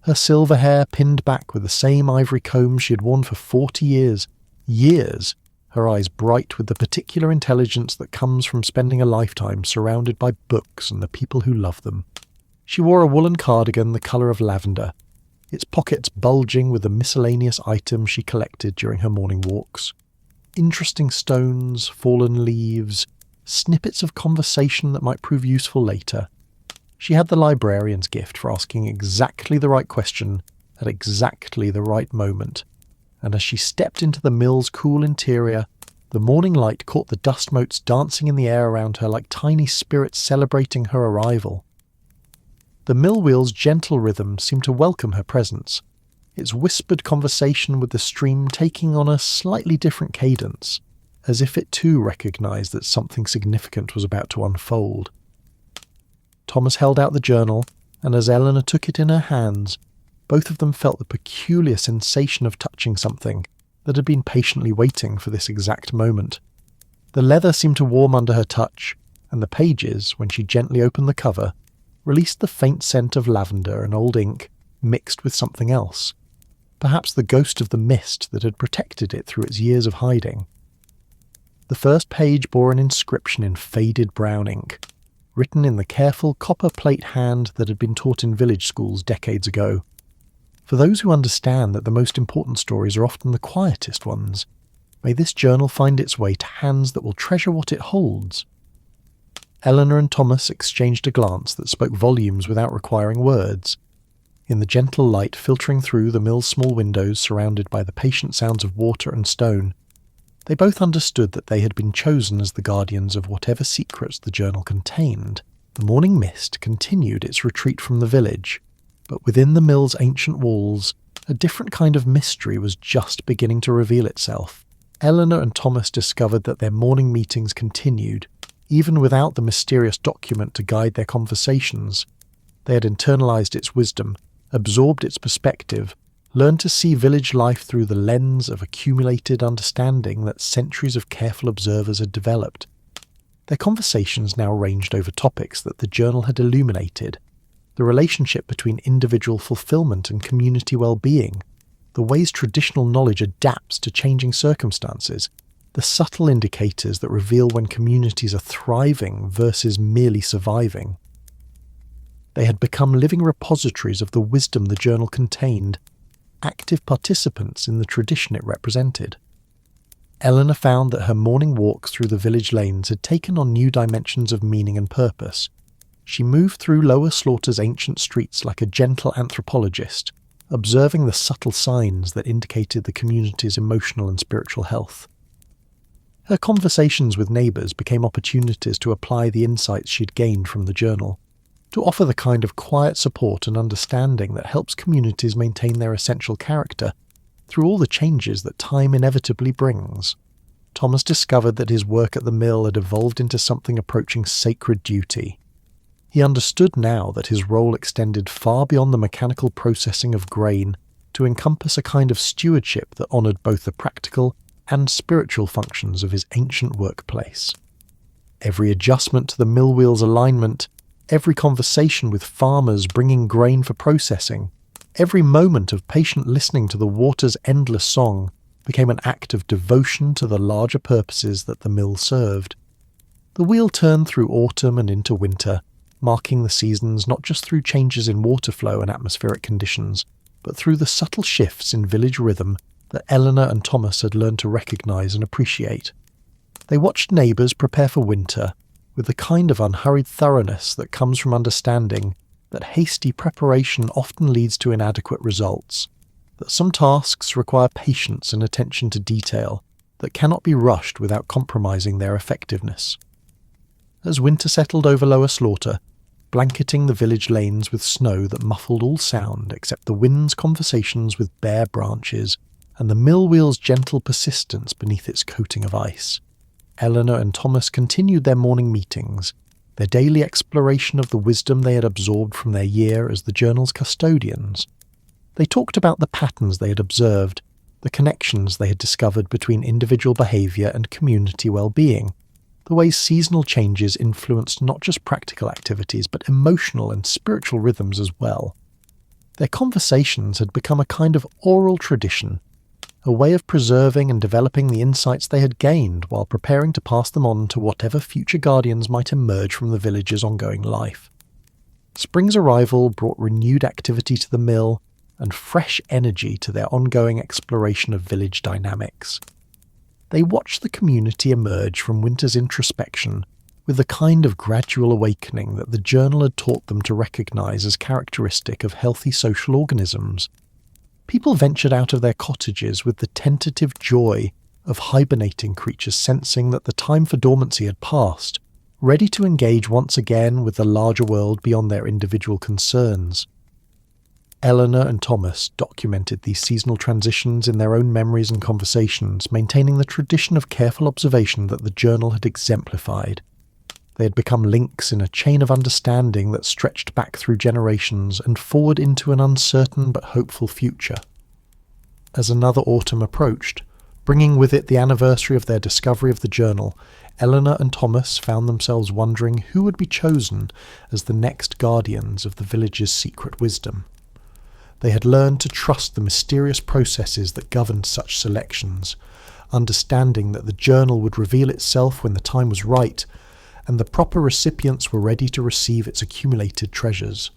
her silver hair pinned back with the same ivory comb she had worn for 40 years, her eyes bright with the particular intelligence that comes from spending a lifetime surrounded by books and the people who love them. She wore a woolen cardigan the colour of lavender, its pockets bulging with the miscellaneous items she collected during her morning walks. Interesting stones, fallen leaves, snippets of conversation that might prove useful later. She had the librarian's gift for asking exactly the right question at exactly the right moment, and as she stepped into the mill's cool interior, the morning light caught the dust motes dancing in the air around her like tiny spirits celebrating her arrival. The mill wheel's gentle rhythm seemed to welcome her presence, its whispered conversation with the stream taking on a slightly different cadence, as if it too recognized that something significant was about to unfold. Thomas held out the journal, and as Eleanor took it in her hands, both of them felt the peculiar sensation of touching something that had been patiently waiting for this exact moment. The leather seemed to warm under her touch, and the pages, when she gently opened the cover, released the faint scent of lavender and old ink mixed with something else, perhaps the ghost of the mist that had protected it through its years of hiding. The first page bore an inscription in faded brown ink, written in the careful copper plate hand that had been taught in village schools decades ago. For those who understand that the most important stories are often the quietest ones, may this journal find its way to hands that will treasure what it holds. Eleanor and Thomas exchanged a glance that spoke volumes without requiring words. In the gentle light filtering through the mill's small windows surrounded by the patient sounds of water and stone, they both understood that they had been chosen as the guardians of whatever secrets the journal contained. The morning mist continued its retreat from the village, but within the mill's ancient walls, a different kind of mystery was just beginning to reveal itself. Eleanor and Thomas discovered that their morning meetings continued, even without the mysterious document to guide their conversations. They had internalized its wisdom, absorbed its perspective, learned to see village life through the lens of accumulated understanding that centuries of careful observers had developed. Their conversations now ranged over topics that the journal had illuminated: the relationship between individual fulfillment and community well-being, the ways traditional knowledge adapts to changing circumstances, the subtle indicators that reveal when communities are thriving versus merely surviving. They had become living repositories of the wisdom the journal contained, active participants in the tradition it represented. Eleanor found that her morning walks through the village lanes had taken on new dimensions of meaning and purpose. She moved through Lower Slaughter's ancient streets like a gentle anthropologist, observing the subtle signs that indicated the community's emotional and spiritual health. Her conversations with neighbours became opportunities to apply the insights she'd gained from the journal, to offer the kind of quiet support and understanding that helps communities maintain their essential character through all the changes that time inevitably brings. Thomas discovered that his work at the mill had evolved into something approaching sacred duty. He understood now that his role extended far beyond the mechanical processing of grain to encompass a kind of stewardship that honoured both the practical and spiritual functions of his ancient workplace. Every adjustment to the mill wheel's alignment, every conversation with farmers bringing grain for processing, every moment of patient listening to the water's endless song became an act of devotion to the larger purposes that the mill served. The wheel turned through autumn and into winter, marking the seasons not just through changes in water flow and atmospheric conditions, but through the subtle shifts in village rhythm that Eleanor and Thomas had learned to recognise and appreciate. They watched neighbours prepare for winter, with the kind of unhurried thoroughness that comes from understanding that hasty preparation often leads to inadequate results, that some tasks require patience and attention to detail that cannot be rushed without compromising their effectiveness. As winter settled over Lower Slaughter, blanketing the village lanes with snow that muffled all sound except the wind's conversations with bare branches and the mill wheel's gentle persistence beneath its coating of ice, Eleanor and Thomas continued their morning meetings, their daily exploration of the wisdom they had absorbed from their year as the journal's custodians. They talked about the patterns they had observed, the connections they had discovered between individual behaviour and community well-being, the ways seasonal changes influenced not just practical activities but emotional and spiritual rhythms as well. Their conversations had become a kind of oral tradition, a way of preserving and developing the insights they had gained while preparing to pass them on to whatever future guardians might emerge from the village's ongoing life. Spring's arrival brought renewed activity to the mill and fresh energy to their ongoing exploration of village dynamics. They watched the community emerge from winter's introspection with the kind of gradual awakening that the journal had taught them to recognise as characteristic of healthy social organisms. People ventured out of their cottages with the tentative joy of hibernating creatures sensing that the time for dormancy had passed, ready to engage once again with the larger world beyond their individual concerns. Eleanor and Thomas documented these seasonal transitions in their own memories and conversations, maintaining the tradition of careful observation that the journal had exemplified. They had become links in a chain of understanding that stretched back through generations and forward into an uncertain but hopeful future. As another autumn approached, bringing with it the anniversary of their discovery of the journal, Eleanor and Thomas found themselves wondering who would be chosen as the next guardians of the village's secret wisdom. They had learned to trust the mysterious processes that governed such selections, understanding that the journal would reveal itself when the time was right, and the proper recipients were ready to receive its accumulated treasures.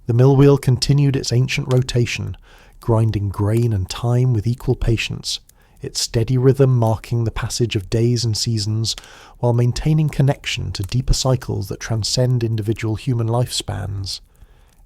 The mill wheel continued its ancient rotation, grinding grain and time with equal patience, its steady rhythm marking the passage of days and seasons, while maintaining connection to deeper cycles that transcend individual human lifespans.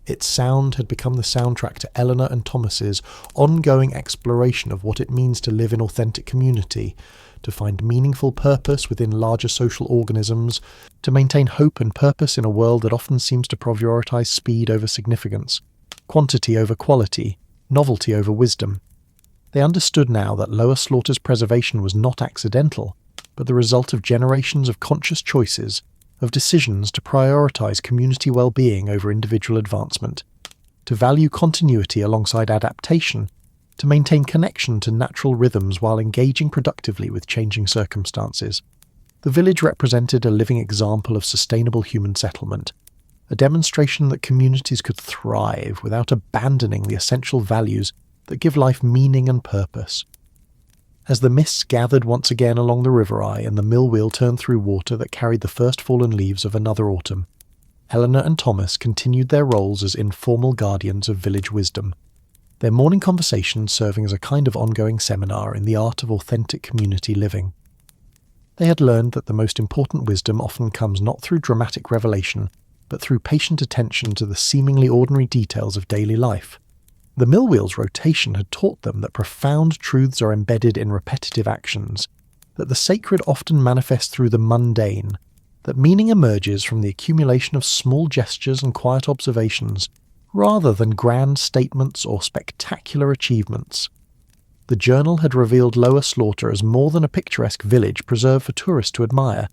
Its sound had become the soundtrack to Eleanor and Thomas's ongoing exploration of what it means to live in authentic community, to find meaningful purpose within larger social organisms, to maintain hope and purpose in a world that often seems to prioritize speed over significance, quantity over quality, novelty over wisdom. They understood now that Lower Slaughter's preservation was not accidental, but the result of generations of conscious choices, of decisions to prioritize community well-being over individual advancement, to value continuity alongside adaptation, to maintain connection to natural rhythms while engaging productively with changing circumstances. The village represented a living example of sustainable human settlement, a demonstration that communities could thrive without abandoning the essential values that give life meaning and purpose. As the mists gathered once again along the river eye and the mill wheel turned through water that carried the first fallen leaves of another autumn, Eleanor and Thomas continued their roles as informal guardians of village wisdom, their morning conversations serving as a kind of ongoing seminar in the art of authentic community living. They had learned that the most important wisdom often comes not through dramatic revelation, but through patient attention to the seemingly ordinary details of daily life. The mill wheel's rotation had taught them that profound truths are embedded in repetitive actions, that the sacred often manifests through the mundane, that meaning emerges from the accumulation of small gestures and quiet observations, rather than grand statements or spectacular achievements. The journal had revealed Lower Slaughter as more than a picturesque village preserved for tourists to admire,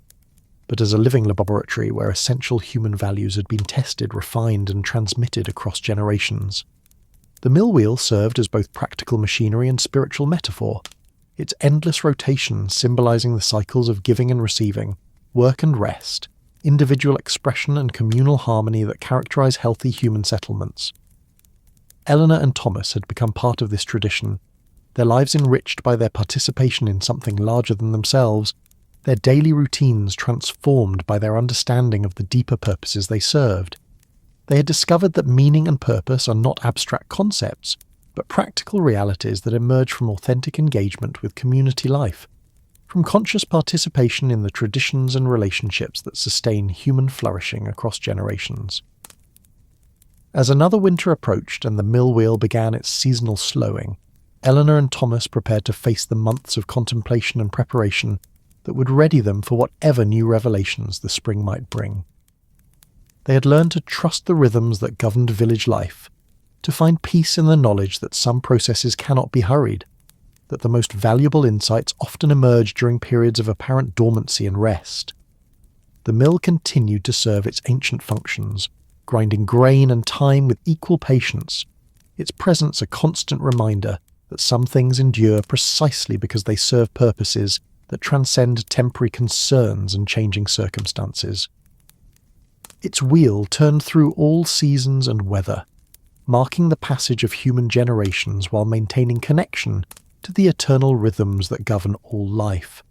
but as a living laboratory where essential human values had been tested, refined, and transmitted across generations. The mill wheel served as both practical machinery and spiritual metaphor, its endless rotation symbolizing the cycles of giving and receiving, work and rest, individual expression and communal harmony that characterize healthy human settlements. Eleanor and Thomas had become part of this tradition, their lives enriched by their participation in something larger than themselves, their daily routines transformed by their understanding of the deeper purposes they served. They had discovered that meaning and purpose are not abstract concepts, but practical realities that emerge from authentic engagement with community life, from conscious participation in the traditions and relationships that sustain human flourishing across generations. As another winter approached and the mill wheel began its seasonal slowing, Eleanor and Thomas prepared to face the months of contemplation and preparation that would ready them for whatever new revelations the spring might bring. They had learned to trust the rhythms that governed village life, to find peace in the knowledge that some processes cannot be hurried, that the most valuable insights often emerge during periods of apparent dormancy and rest. The mill continued to serve its ancient functions, grinding grain and time with equal patience, its presence a constant reminder that some things endure precisely because they serve purposes that transcend temporary concerns and changing circumstances. Its wheel turned through all seasons and weather, marking the passage of human generations while maintaining connection to the eternal rhythms that govern all life.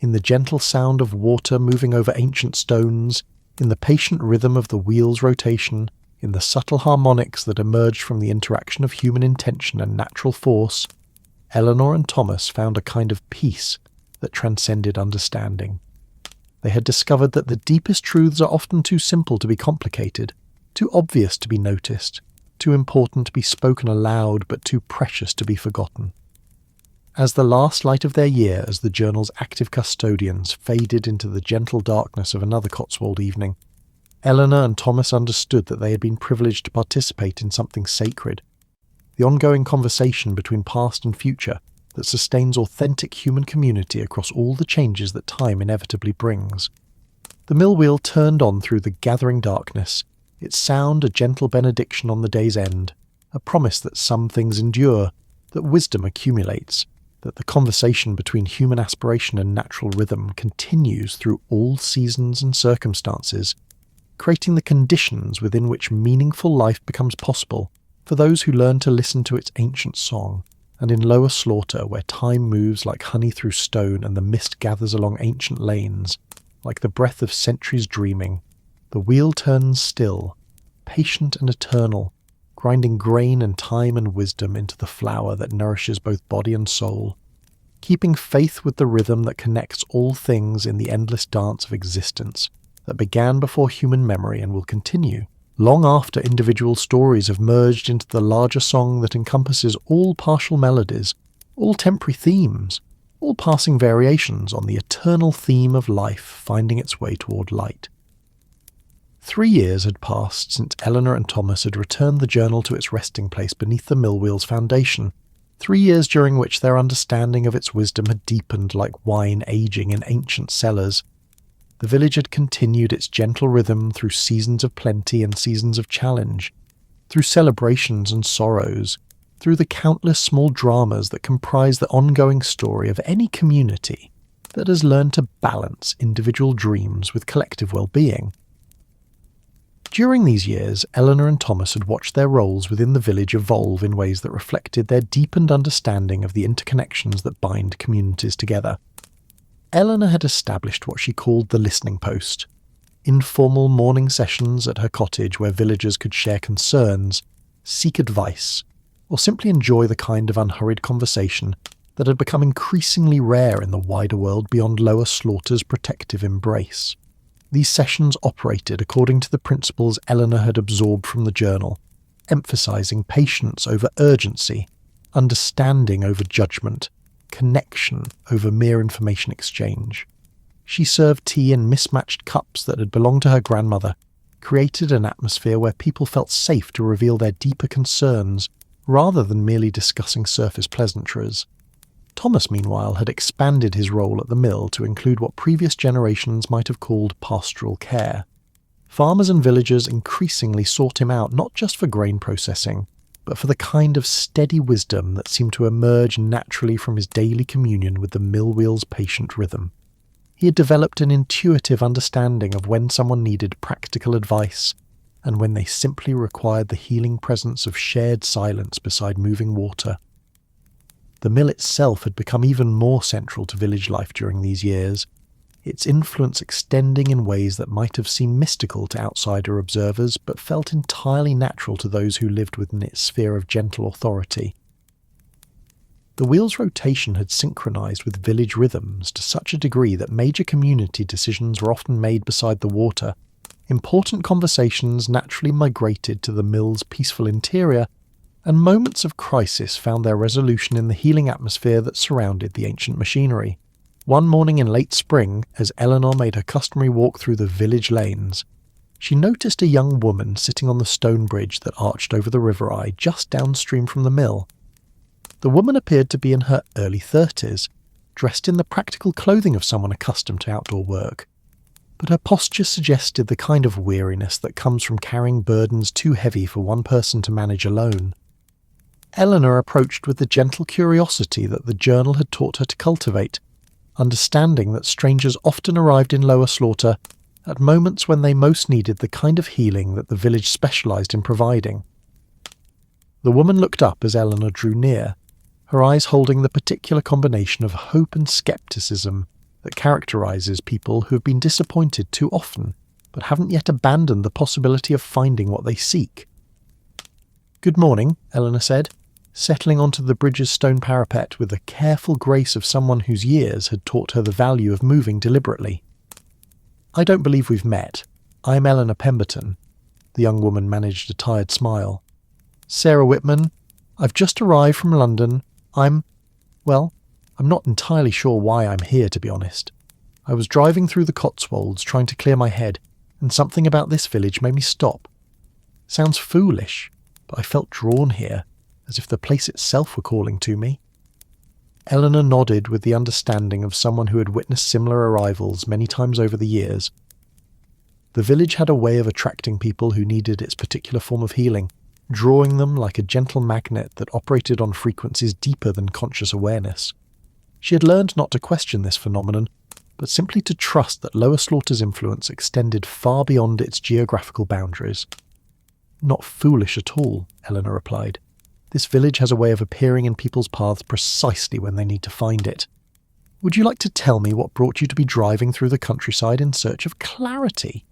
In the gentle sound of water moving over ancient stones, in the patient rhythm of the wheel's rotation, in the subtle harmonics that emerged from the interaction of human intention and natural force, Eleanor and Thomas found a kind of peace that transcended understanding. They had discovered that the deepest truths are often too simple to be complicated, too obvious to be noticed, too important to be spoken aloud, but too precious to be forgotten. As the last light of their year as the journal's active custodians faded into the gentle darkness of another Cotswold evening, Eleanor and Thomas understood that they had been privileged to participate in something sacred, the ongoing conversation between past and future that sustains authentic human community across all the changes that time inevitably brings. The mill wheel turned on through the gathering darkness, its sound a gentle benediction on the day's end, a promise that some things endure, that wisdom accumulates, that the conversation between human aspiration and natural rhythm continues through all seasons and circumstances, creating the conditions within which meaningful life becomes possible for those who learn to listen to its ancient song. And in Lower Slaughter, where time moves like honey through stone and the mist gathers along ancient lanes, like the breath of centuries dreaming, the wheel turns still, patient and eternal, grinding grain and time and wisdom into the flour that nourishes both body and soul, keeping faith with the rhythm that connects all things in the endless dance of existence that began before human memory and will continue long after individual stories have merged into the larger song that encompasses all partial melodies, all temporary themes, all passing variations on the eternal theme of life finding its way toward light. 3 years had passed since Eleanor and Thomas had returned the journal to its resting place beneath the mill wheel's foundation, 3 years during which their understanding of its wisdom had deepened like wine aging in ancient cellars. The village had continued its gentle rhythm through seasons of plenty and seasons of challenge, through celebrations and sorrows, through the countless small dramas that comprise the ongoing story of any community that has learned to balance individual dreams with collective well-being. During these years, Eleanor and Thomas had watched their roles within the village evolve in ways that reflected their deepened understanding of the interconnections that bind communities together. Eleanor had established what she called the listening post, informal morning sessions at her cottage where villagers could share concerns, seek advice, or simply enjoy the kind of unhurried conversation that had become increasingly rare in the wider world beyond Lower Slaughter's protective embrace. These sessions operated according to the principles Eleanor had absorbed from the journal, emphasizing patience over urgency, understanding over judgment, connection over mere information exchange. She served tea in mismatched cups that had belonged to her grandmother, created an atmosphere where people felt safe to reveal their deeper concerns rather than merely discussing surface pleasantries. Thomas, meanwhile, had expanded his role at the mill to include what previous generations might have called pastoral care. Farmers and villagers increasingly sought him out not just for grain processing, but for the kind of steady wisdom that seemed to emerge naturally from his daily communion with the mill wheel's patient rhythm. He had developed an intuitive understanding of when someone needed practical advice, and when they simply required the healing presence of shared silence beside moving water. The mill itself had become even more central to village life during these years, its influence extending in ways that might have seemed mystical to outsider observers but felt entirely natural to those who lived within its sphere of gentle authority. The wheel's rotation had synchronized with village rhythms to such a degree that major community decisions were often made beside the water. Important conversations naturally migrated to the mill's peaceful interior, and moments of crisis found their resolution in the healing atmosphere that surrounded the ancient machinery. One morning in late spring, as Eleanor made her customary walk through the village lanes, she noticed a young woman sitting on the stone bridge that arched over the river eye just downstream from the mill. The woman appeared to be in her early 30s, dressed in the practical clothing of someone accustomed to outdoor work, but her posture suggested the kind of weariness that comes from carrying burdens too heavy for one person to manage alone. Eleanor approached with the gentle curiosity that the journal had taught her to cultivate, understanding that strangers often arrived in Lower Slaughter at moments when they most needed the kind of healing that the village specialised in providing. The woman looked up as Eleanor drew near, her eyes holding the particular combination of hope and scepticism that characterises people who have been disappointed too often but haven't yet abandoned the possibility of finding what they seek. "Good morning," Eleanor said, settling onto the bridge's stone parapet with the careful grace of someone whose years had taught her the value of moving deliberately. "I don't believe we've met. I'm Eleanor Pemberton." The young woman managed a tired smile. "Sarah Whitman. I've just arrived from London. I'm not entirely sure why I'm here, to be honest. I was driving through the Cotswolds trying to clear my head, and something about this village made me stop. Sounds foolish, but I felt drawn here, as if the place itself were calling to me." Eleanor nodded with the understanding of someone who had witnessed similar arrivals many times over the years. The village had a way of attracting people who needed its particular form of healing, drawing them like a gentle magnet that operated on frequencies deeper than conscious awareness. She had learned not to question this phenomenon, but simply to trust that Lower Slaughter's influence extended far beyond its geographical boundaries. "Not foolish at all," Eleanor replied. "This village has a way of appearing in people's paths precisely when they need to find it. Would you like to tell me what brought you to be driving through the countryside in search of clarity?"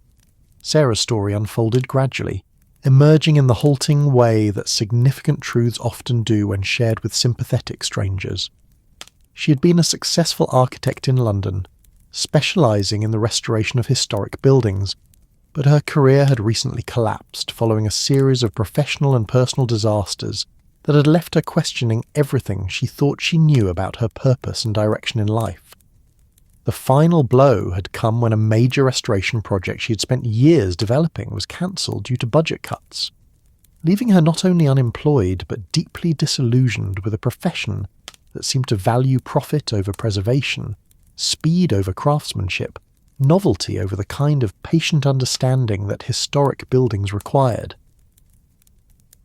Sarah's story unfolded gradually, emerging in the halting way that significant truths often do when shared with sympathetic strangers. She had been a successful architect in London, specialising in the restoration of historic buildings, but her career had recently collapsed following a series of professional and personal disasters that had left her questioning everything she thought she knew about her purpose and direction in life. The final blow had come when a major restoration project she had spent years developing was cancelled due to budget cuts, leaving her not only unemployed but deeply disillusioned with a profession that seemed to value profit over preservation, speed over craftsmanship, novelty over the kind of patient understanding that historic buildings required.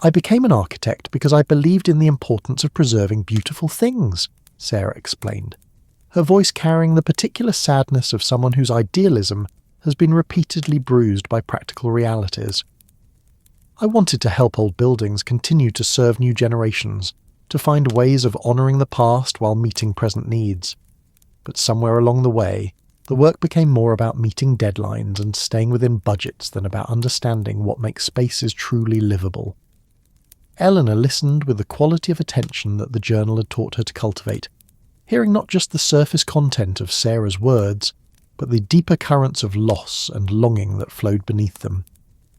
"I became an architect because I believed in the importance of preserving beautiful things," Sarah explained, her voice carrying the particular sadness of someone whose idealism has been repeatedly bruised by practical realities. "I wanted to help old buildings continue to serve new generations, to find ways of honouring the past while meeting present needs. But somewhere along the way, the work became more about meeting deadlines and staying within budgets than about understanding what makes spaces truly livable." Eleanor listened with the quality of attention that the journal had taught her to cultivate, hearing not just the surface content of Sarah's words, but the deeper currents of loss and longing that flowed beneath them.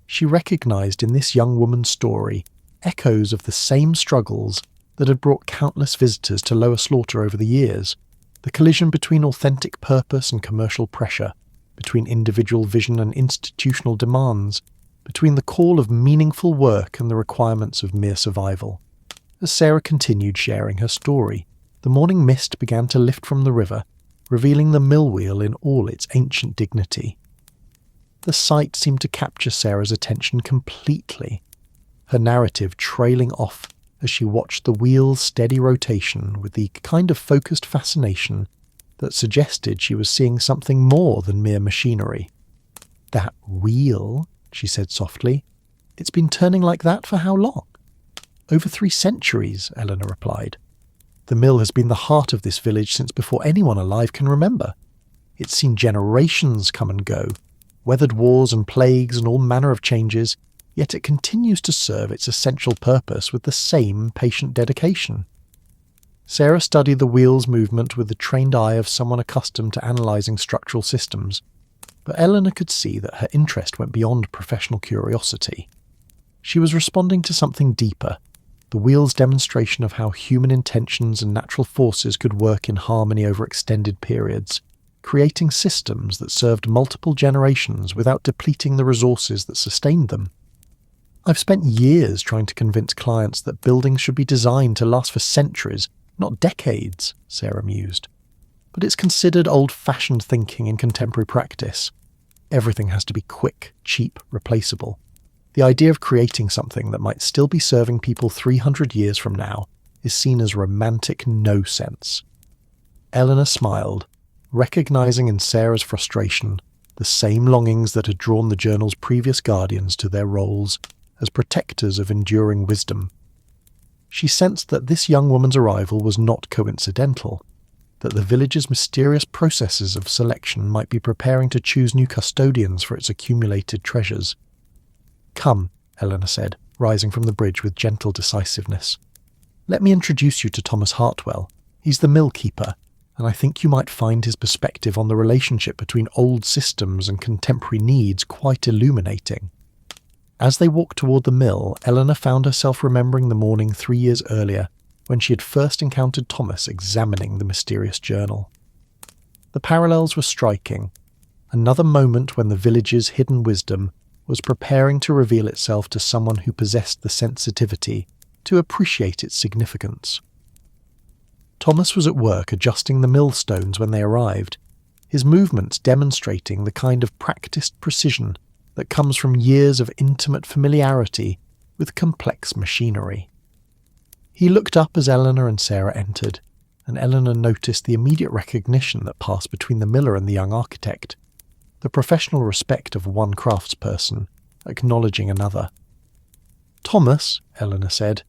She recognised in this young woman's story echoes of the same struggles that had brought countless visitors to Lower Slaughter over the years, the collision between authentic purpose and commercial pressure, between individual vision and institutional demands, between the call of meaningful work and the requirements of mere survival. As Sarah continued sharing her story, the morning mist began to lift from the river, revealing the mill wheel in all its ancient dignity. The sight seemed to capture Sarah's attention completely, her narrative trailing off as she watched the wheel's steady rotation with the kind of focused fascination that suggested she was seeing something more than mere machinery. "That wheel," she said softly. "It's been turning like that for how long?" "Over 3 centuries, Eleanor replied. "The mill has been the heart of this village since before anyone alive can remember. It's seen generations come and go, weathered wars and plagues and all manner of changes, yet it continues to serve its essential purpose with the same patient dedication." Sarah studied the wheel's movement with the trained eye of someone accustomed to analysing structural systems, but Eleanor could see that her interest went beyond professional curiosity. She was responding to something deeper, the wheel's demonstration of how human intentions and natural forces could work in harmony over extended periods, creating systems that served multiple generations without depleting the resources that sustained them. "I've spent years trying to convince clients that buildings should be designed to last for centuries, not decades," Sarah mused. "But it's considered old-fashioned thinking in contemporary practice. Everything has to be quick, cheap, replaceable. The idea of creating something that might still be serving people 300 years from now is seen as romantic no-sense." Eleanor smiled, recognising in Sarah's frustration the same longings that had drawn the journal's previous guardians to their roles as protectors of enduring wisdom. She sensed that this young woman's arrival was not coincidental, that the village's mysterious processes of selection might be preparing to choose new custodians for its accumulated treasures. "Come," Eleanor said, rising from the bridge with gentle decisiveness. "Let me introduce you to Thomas Hartwell. He's the mill keeper, and I think you might find his perspective on the relationship between old systems and contemporary needs quite illuminating." As they walked toward the mill, Eleanor found herself remembering the morning 3 years earlier, when she had first encountered Thomas examining the mysterious journal. The parallels were striking. Another moment when the village's hidden wisdom was preparing to reveal itself to someone who possessed the sensitivity to appreciate its significance. Thomas was at work adjusting the millstones when they arrived, his movements demonstrating the kind of practiced precision that comes from years of intimate familiarity with complex machinery. He looked up as Eleanor and Sarah entered, and Eleanor noticed the immediate recognition that passed between the miller and the young architect, the professional respect of one craftsperson acknowledging another. "Thomas," Eleanor said,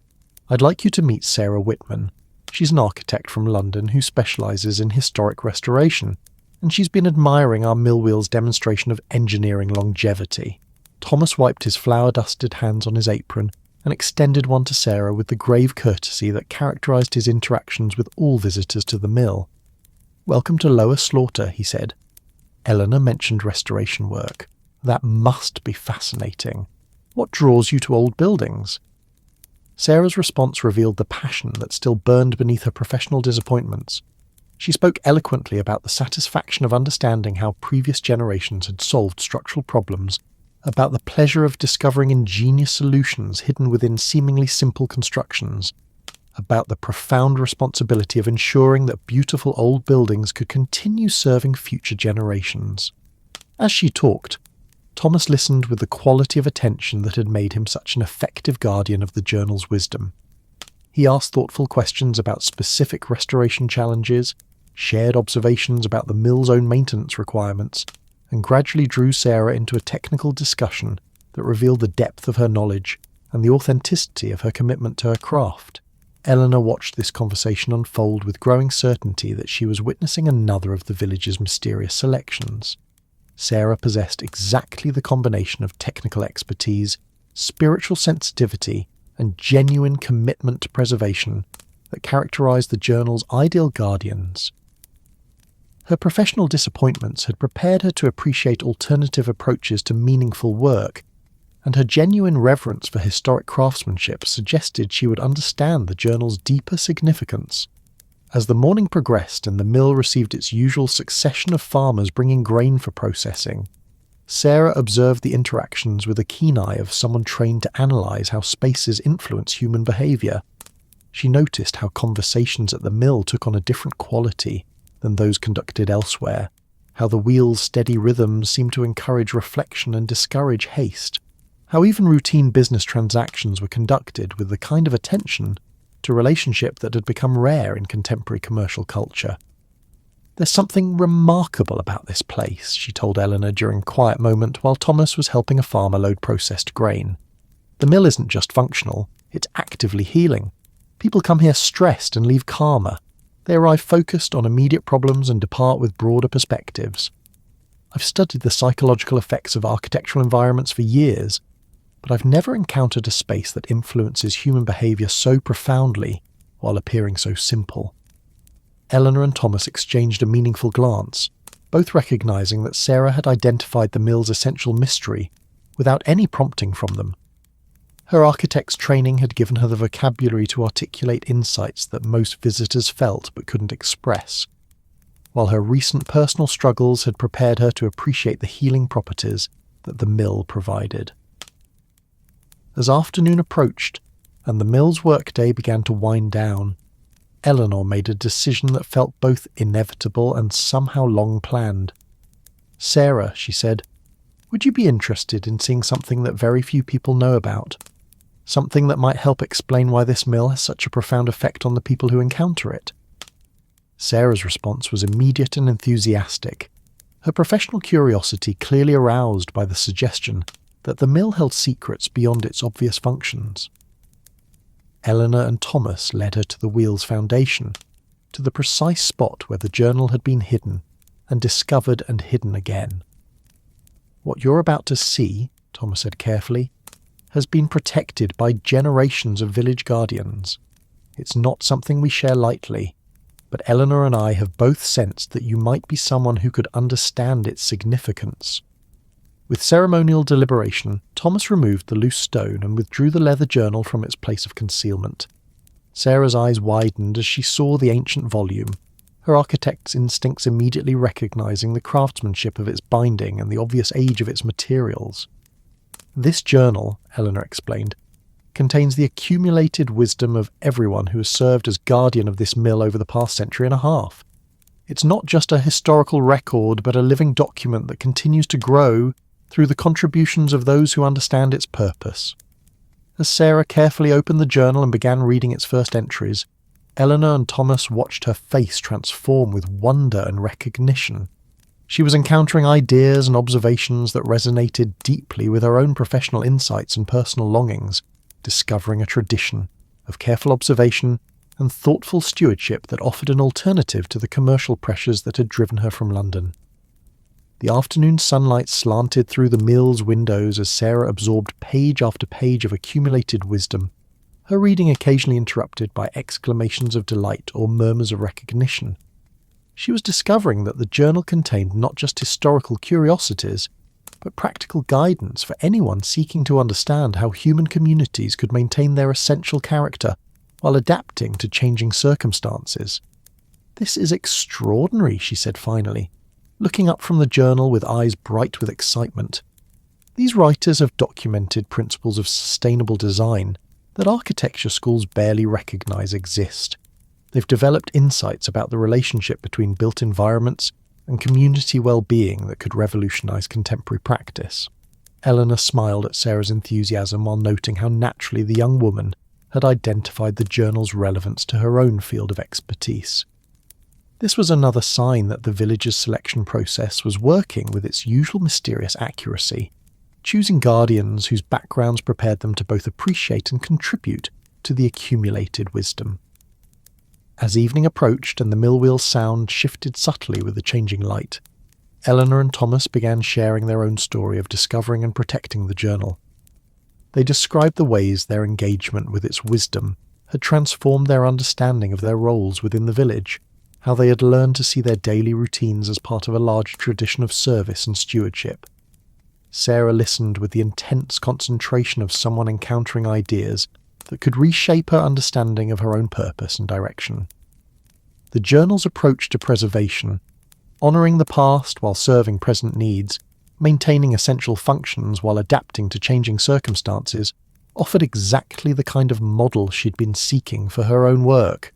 "I'd like you to meet Sarah Whitman. She's an architect from London who specialises in historic restoration, and she's been admiring our mill wheel's demonstration of engineering longevity." Thomas wiped his flour-dusted hands on his apron and extended one to Sarah with the grave courtesy that characterised his interactions with all visitors to the mill. "Welcome to Lower Slaughter," he said. Eleanor mentioned restoration work. "That must be fascinating. What draws you to old buildings?" Sarah's response revealed the passion that still burned beneath her professional disappointments. She spoke eloquently about the satisfaction of understanding how previous generations had solved structural problems, about the pleasure of discovering ingenious solutions hidden within seemingly simple constructions, about the profound responsibility of ensuring that beautiful old buildings could continue serving future generations. As she talked, Thomas listened with the quality of attention that had made him such an effective guardian of the journal's wisdom. He asked thoughtful questions about specific restoration challenges, shared observations about the mill's own maintenance requirements, and gradually drew Sarah into a technical discussion that revealed the depth of her knowledge and the authenticity of her commitment to her craft. Eleanor watched this conversation unfold with growing certainty that she was witnessing another of the village's mysterious selections. Sarah possessed exactly the combination of technical expertise, spiritual sensitivity, and genuine commitment to preservation that characterized the journal's ideal guardians. Her professional disappointments had prepared her to appreciate alternative approaches to meaningful work, and her genuine reverence for historic craftsmanship suggested she would understand the journal's deeper significance. As the morning progressed and the mill received its usual succession of farmers bringing grain for processing, Sarah observed the interactions with a keen eye of someone trained to analyze how spaces influence human behavior. She noticed how conversations at the mill took on a different quality than those conducted elsewhere, how the wheel's steady rhythms seemed to encourage reflection and discourage haste, how even routine business transactions were conducted with the kind of attention to relationship that had become rare in contemporary commercial culture. "There's something remarkable about this place," she told Eleanor during a quiet moment while Thomas was helping a farmer load processed grain. "The mill isn't just functional, it's actively healing. People come here stressed and leave calmer. They arrive focused on immediate problems and depart with broader perspectives. I've studied the psychological effects of architectural environments for years, but I've never encountered a space that influences human behaviour so profoundly while appearing so simple." Eleanor and Thomas exchanged a meaningful glance, both recognising that Sarah had identified the mill's essential mystery without any prompting from them. Her architect's training had given her the vocabulary to articulate insights that most visitors felt but couldn't express, while her recent personal struggles had prepared her to appreciate the healing properties that the mill provided. As afternoon approached, and the mill's workday began to wind down, Eleanor made a decision that felt both inevitable and somehow long-planned. "Sarah," she said, "would you be interested in seeing something that very few people know about? Something that might help explain why this mill has such a profound effect on the people who encounter it?" Sarah's response was immediate and enthusiastic, her professional curiosity clearly aroused by the suggestion that the mill held secrets beyond its obvious functions. Eleanor and Thomas led her to the wheel's foundation, to the precise spot where the journal had been hidden, and discovered and hidden again. "What you're about to see," Thomas said carefully, "has been protected by generations of village guardians. It's not something we share lightly, but Eleanor and I have both sensed that you might be someone who could understand its significance." With ceremonial deliberation, Thomas removed the loose stone and withdrew the leather journal from its place of concealment. Sarah's eyes widened as she saw the ancient volume, her architect's instincts immediately recognizing the craftsmanship of its binding and the obvious age of its materials. "This journal," Eleanor explained, "contains the accumulated wisdom of everyone who has served as guardian of this mill over the past century and a half. It's not just a historical record, but a living document that continues to grow through the contributions of those who understand its purpose." As Sarah carefully opened the journal and began reading its first entries, Eleanor and Thomas watched her face transform with wonder and recognition. She was encountering ideas and observations that resonated deeply with her own professional insights and personal longings, discovering a tradition of careful observation and thoughtful stewardship that offered an alternative to the commercial pressures that had driven her from London. The afternoon sunlight slanted through the mill's windows as Sarah absorbed page after page of accumulated wisdom, her reading occasionally interrupted by exclamations of delight or murmurs of recognition. She was discovering that the journal contained not just historical curiosities, but practical guidance for anyone seeking to understand how human communities could maintain their essential character while adapting to changing circumstances. "This is extraordinary," she said finally, looking up from the journal with eyes bright with excitement. "These writers have documented principles of sustainable design that architecture schools barely recognize exist. They've developed insights about the relationship between built environments and community well-being that could revolutionize contemporary practice." Eleanor smiled at Sarah's enthusiasm while noting how naturally the young woman had identified the journal's relevance to her own field of expertise. This was another sign that the village's selection process was working with its usual mysterious accuracy, choosing guardians whose backgrounds prepared them to both appreciate and contribute to the accumulated wisdom. As evening approached and the mill wheel's sound shifted subtly with the changing light, Eleanor and Thomas began sharing their own story of discovering and protecting the journal. They described the ways their engagement with its wisdom had transformed their understanding of their roles within the village, how they had learned to see their daily routines as part of a large tradition of service and stewardship. Sarah listened with the intense concentration of someone encountering ideas that could reshape her understanding of her own purpose and direction. The journal's approach to preservation, honouring the past while serving present needs, maintaining essential functions while adapting to changing circumstances, offered exactly the kind of model she'd been seeking for her own work.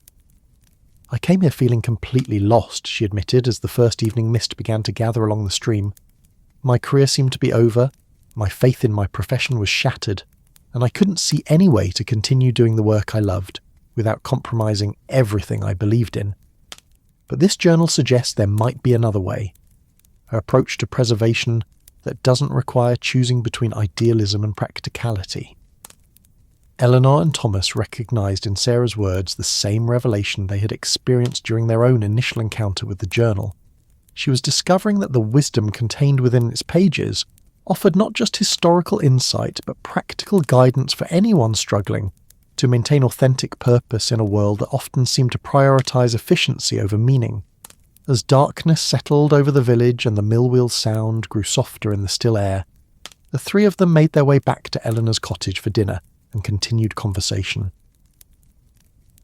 "I came here feeling completely lost," she admitted as the first evening mist began to gather along the stream. "My career seemed to be over, my faith in my profession was shattered, and I couldn't see any way to continue doing the work I loved without compromising everything I believed in. But this journal suggests there might be another way, an approach to preservation that doesn't require choosing between idealism and practicality." Eleanor and Thomas recognized in Sarah's words the same revelation they had experienced during their own initial encounter with the journal. She was discovering that the wisdom contained within its pages offered not just historical insight but practical guidance for anyone struggling to maintain authentic purpose in a world that often seemed to prioritize efficiency over meaning. As darkness settled over the village and the mill wheel sound grew softer in the still air, the three of them made their way back to Eleanor's cottage for dinner and continued conversation.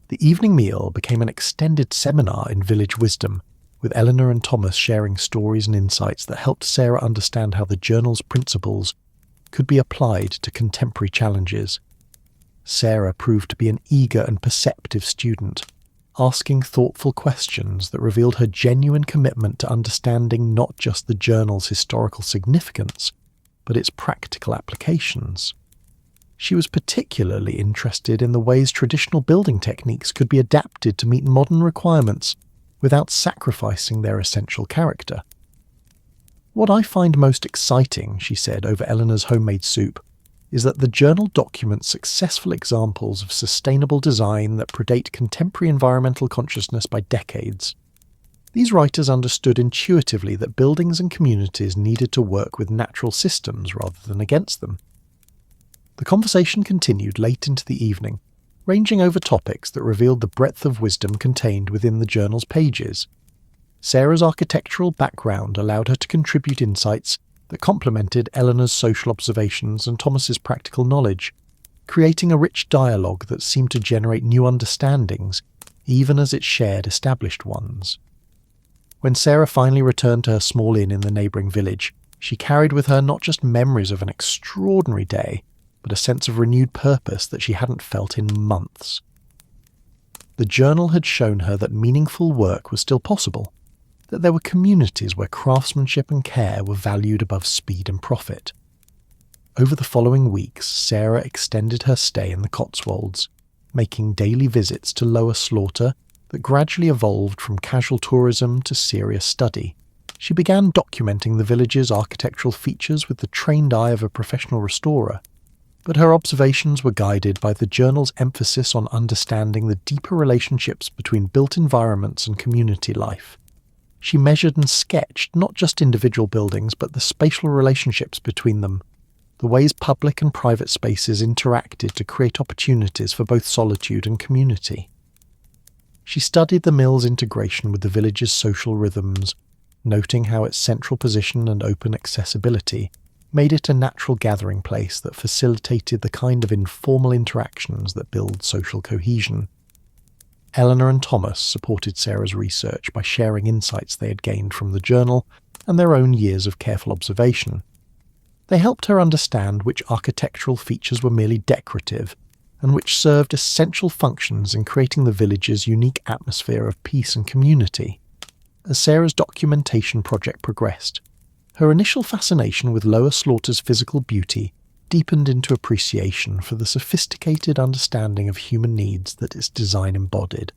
The evening meal became an extended seminar in village wisdom, with Eleanor and Thomas sharing stories and insights that helped Sarah understand how the journal's principles could be applied to contemporary challenges. Sarah proved to be an eager and perceptive student, asking thoughtful questions that revealed her genuine commitment to understanding not just the journal's historical significance, but its practical applications. She was particularly interested in the ways traditional building techniques could be adapted to meet modern requirements without sacrificing their essential character. "What I find most exciting," she said over Eleanor's homemade soup, "is that the journal documents successful examples of sustainable design that predate contemporary environmental consciousness by decades. These writers understood intuitively that buildings and communities needed to work with natural systems rather than against them." The conversation continued late into the evening, ranging over topics that revealed the breadth of wisdom contained within the journal's pages. Sarah's architectural background allowed her to contribute insights that complemented Eleanor's social observations and Thomas's practical knowledge, creating a rich dialogue that seemed to generate new understandings, even as it shared established ones. When Sarah finally returned to her small inn in the neighbouring village, she carried with her not just memories of an extraordinary day, but a sense of renewed purpose that she hadn't felt in months. The journal had shown her that meaningful work was still possible, that there were communities where craftsmanship and care were valued above speed and profit. Over the following weeks, Sarah extended her stay in the Cotswolds, making daily visits to Lower Slaughter that gradually evolved from casual tourism to serious study. She began documenting the village's architectural features with the trained eye of a professional restorer, but her observations were guided by the journal's emphasis on understanding the deeper relationships between built environments and community life. She measured and sketched not just individual buildings, but the spatial relationships between them, the ways public and private spaces interacted to create opportunities for both solitude and community. She studied the mill's integration with the village's social rhythms, noting how its central position and open accessibility made it a natural gathering place that facilitated the kind of informal interactions that build social cohesion. Eleanor and Thomas supported Sarah's research by sharing insights they had gained from the journal and their own years of careful observation. They helped her understand which architectural features were merely decorative and which served essential functions in creating the village's unique atmosphere of peace and community. As Sarah's documentation project progressed, her initial fascination with Lower Slaughter's physical beauty deepened into appreciation for the sophisticated understanding of human needs that its design embodied.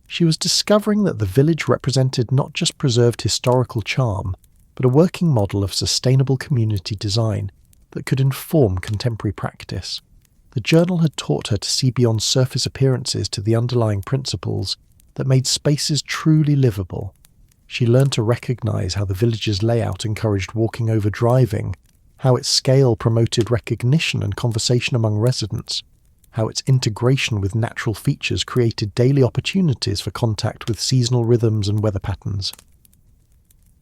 She was discovering that the village represented not just preserved historical charm, but a working model of sustainable community design that could inform contemporary practice. The journal had taught her to see beyond surface appearances to the underlying principles that made spaces truly livable. She learned to recognize how the village's layout encouraged walking over driving, how its scale promoted recognition and conversation among residents, how its integration with natural features created daily opportunities for contact with seasonal rhythms and weather patterns.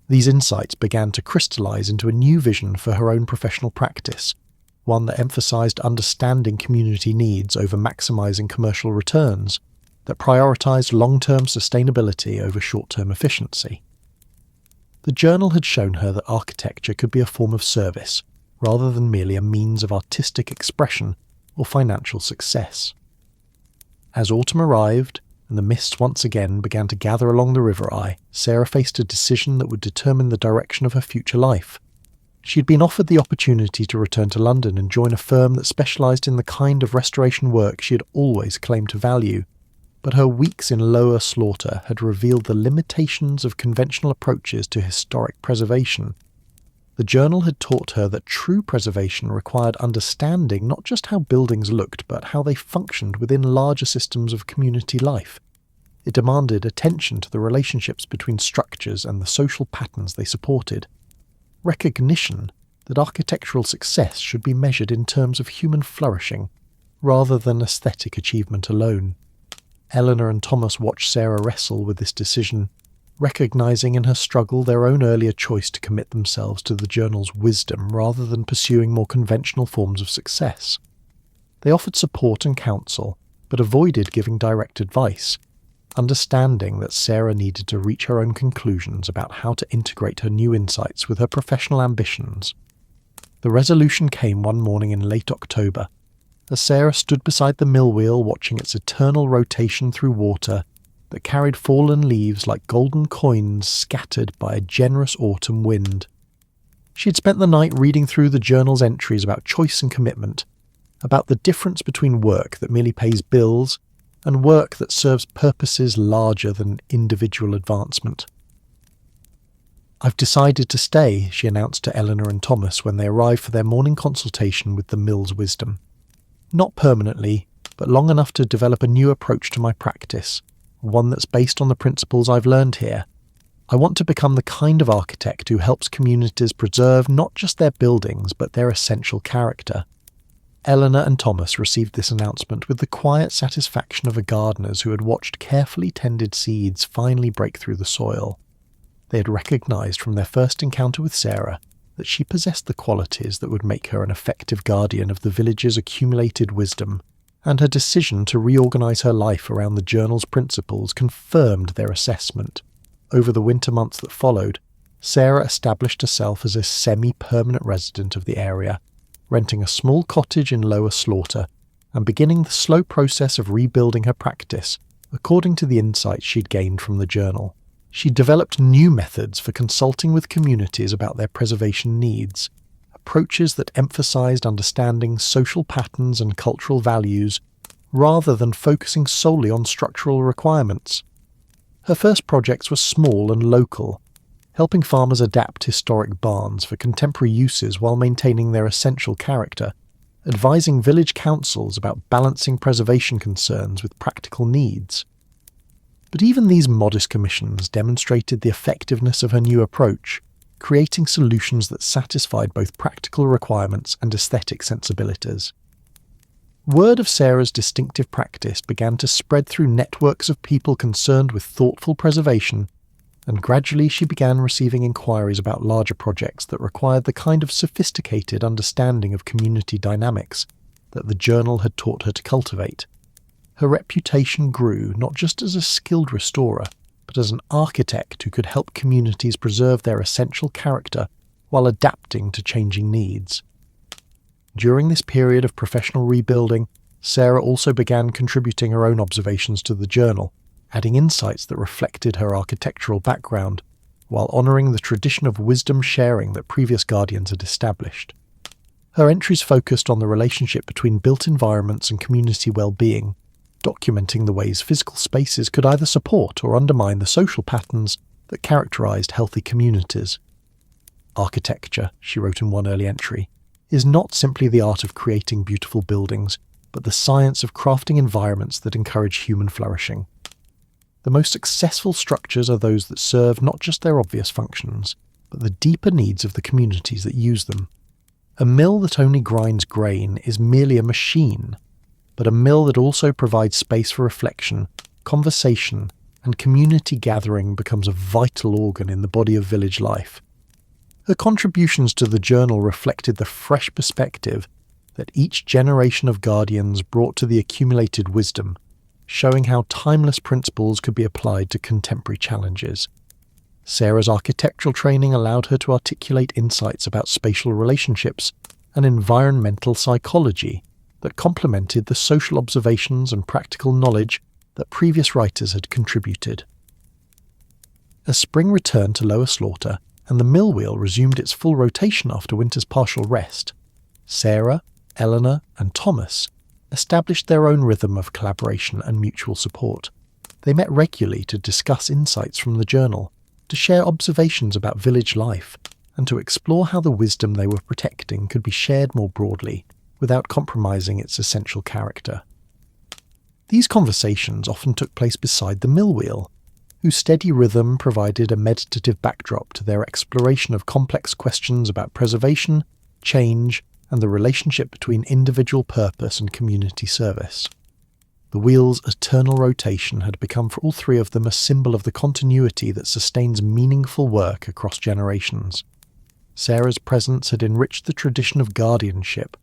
These insights began to crystallize into a new vision for her own professional practice, one that emphasized understanding community needs over maximizing commercial returns, that prioritized long-term sustainability over short-term efficiency. The journal had shown her that architecture could be a form of service, rather than merely a means of artistic expression or financial success. As autumn arrived, and the mists once again began to gather along the river eye, Sarah faced a decision that would determine the direction of her future life. She had been offered the opportunity to return to London and join a firm that specialised in the kind of restoration work she had always claimed to value, but her weeks in Lower Slaughter had revealed the limitations of conventional approaches to historic preservation. The journal had taught her that true preservation required understanding not just how buildings looked, but how they functioned within larger systems of community life. It demanded attention to the relationships between structures and the social patterns they supported. Recognition that architectural success should be measured in terms of human flourishing, rather than aesthetic achievement alone. Eleanor and Thomas watched Sarah wrestle with this decision, recognizing in her struggle their own earlier choice to commit themselves to the journal's wisdom rather than pursuing more conventional forms of success. They offered support and counsel, but avoided giving direct advice, understanding that Sarah needed to reach her own conclusions about how to integrate her new insights with her professional ambitions. The resolution came one morning in late October, as Sarah stood beside the mill wheel watching its eternal rotation through water that carried fallen leaves like golden coins scattered by a generous autumn wind. She had spent the night reading through the journal's entries about choice and commitment, about the difference between work that merely pays bills and work that serves purposes larger than individual advancement. "I've decided to stay," she announced to Eleanor and Thomas when they arrived for their morning consultation with the mill's wisdom. "Not permanently, but long enough to develop a new approach to my practice, one that's based on the principles I've learned here. I want to become the kind of architect who helps communities preserve not just their buildings, but their essential character." Eleanor and Thomas received this announcement with the quiet satisfaction of gardeners who had watched carefully tended seeds finally break through the soil. They had recognized from their first encounter with Sarah that she possessed the qualities that would make her an effective guardian of the village's accumulated wisdom, and her decision to reorganize her life around the journal's principles confirmed their assessment. Over the winter months that followed, Sarah established herself as a semi-permanent resident of the area, renting a small cottage in Lower Slaughter and beginning the slow process of rebuilding her practice according to the insights she'd gained from the journal. She developed new methods for consulting with communities about their preservation needs, approaches that emphasized understanding social patterns and cultural values rather than focusing solely on structural requirements. Her first projects were small and local, helping farmers adapt historic barns for contemporary uses while maintaining their essential character, advising village councils about balancing preservation concerns with practical needs. But even these modest commissions demonstrated the effectiveness of her new approach, creating solutions that satisfied both practical requirements and aesthetic sensibilities. Word of Sarah's distinctive practice began to spread through networks of people concerned with thoughtful preservation, and gradually she began receiving inquiries about larger projects that required the kind of sophisticated understanding of community dynamics that the journal had taught her to cultivate. Her reputation grew not just as a skilled restorer, but as an architect who could help communities preserve their essential character while adapting to changing needs. During this period of professional rebuilding, Sarah also began contributing her own observations to the journal, adding insights that reflected her architectural background, while honouring the tradition of wisdom sharing that previous guardians had established. Her entries focused on the relationship between built environments and community well-being, documenting the ways physical spaces could either support or undermine the social patterns that characterised healthy communities. Architecture, she wrote in one early entry, is not simply the art of creating beautiful buildings, but the science of crafting environments that encourage human flourishing. The most successful structures are those that serve not just their obvious functions, but the deeper needs of the communities that use them. A mill that only grinds grain is merely a machine, but a mill that also provides space for reflection, conversation, and community gathering becomes a vital organ in the body of village life. Her contributions to the journal reflected the fresh perspective that each generation of guardians brought to the accumulated wisdom, showing how timeless principles could be applied to contemporary challenges. Sarah's architectural training allowed her to articulate insights about spatial relationships and environmental psychology that complemented the social observations and practical knowledge that previous writers had contributed. As spring returned to Lower Slaughter and the mill wheel resumed its full rotation after winter's partial rest, Sarah, Eleanor, and Thomas established their own rhythm of collaboration and mutual support. They met regularly to discuss insights from the journal, to share observations about village life, and to explore how the wisdom they were protecting could be shared more broadly, without compromising its essential character. These conversations often took place beside the mill wheel, whose steady rhythm provided a meditative backdrop to their exploration of complex questions about preservation, change, and the relationship between individual purpose and community service. The wheel's eternal rotation had become for all three of them a symbol of the continuity that sustains meaningful work across generations. Sarah's presence had enriched the tradition of guardianship,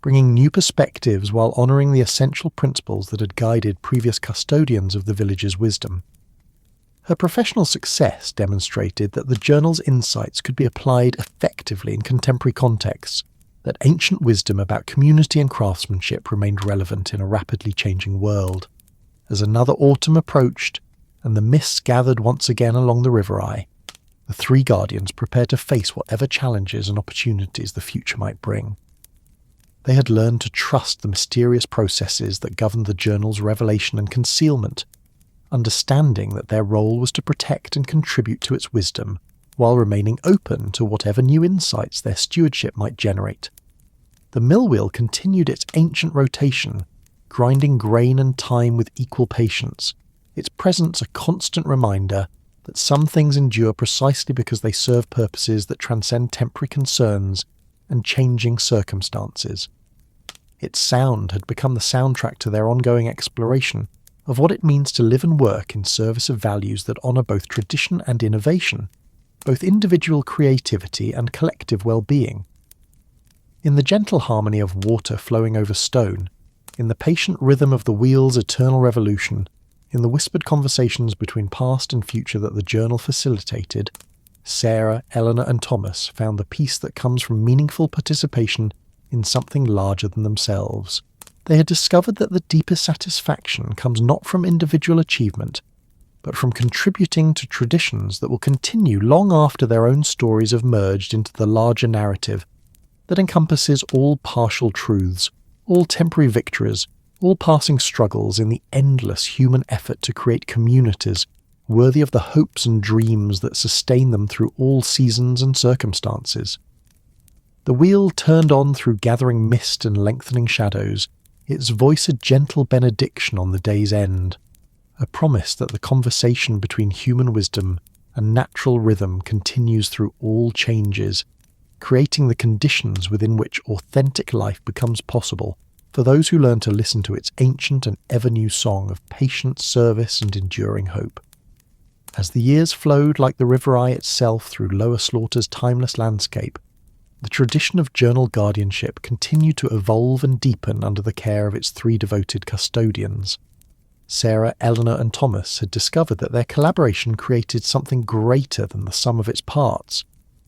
bringing new perspectives while honouring the essential principles that had guided previous custodians of the village's wisdom. Her professional success demonstrated that the journal's insights could be applied effectively in contemporary contexts, that ancient wisdom about community and craftsmanship remained relevant in a rapidly changing world. As another autumn approached, and the mists gathered once again along the river eye, the three guardians prepared to face whatever challenges and opportunities the future might bring. They had learned to trust the mysterious processes that governed the journal's revelation and concealment, understanding that their role was to protect and contribute to its wisdom, while remaining open to whatever new insights their stewardship might generate. The mill wheel continued its ancient rotation, grinding grain and time with equal patience, its presence a constant reminder that some things endure precisely because they serve purposes that transcend temporary concerns and changing circumstances. Its sound had become the soundtrack to their ongoing exploration of what it means to live and work in service of values that honour both tradition and innovation, both individual creativity and collective well-being. In the gentle harmony of water flowing over stone, in the patient rhythm of the wheel's eternal revolution, in the whispered conversations between past and future that the journal facilitated, Sarah, Eleanor and Thomas found the peace that comes from meaningful participation in something larger than themselves. They had discovered that the deepest satisfaction comes not from individual achievement, but from contributing to traditions that will continue long after their own stories have merged into the larger narrative that encompasses all partial truths, all temporary victories, all passing struggles in the endless human effort to create communities worthy of the hopes and dreams that sustain them through all seasons and circumstances. The wheel turned on through gathering mist and lengthening shadows, its voice a gentle benediction on the day's end, a promise that the conversation between human wisdom and natural rhythm continues through all changes, creating the conditions within which authentic life becomes possible for those who learn to listen to its ancient and ever-new song of patient service and enduring hope. As the years flowed like the River Eye itself through Lower Slaughter's timeless landscape, the tradition of journal guardianship continued to evolve and deepen under the care of its three devoted custodians. Sarah, Eleanor and Thomas had discovered that their collaboration created something greater than the sum of its parts,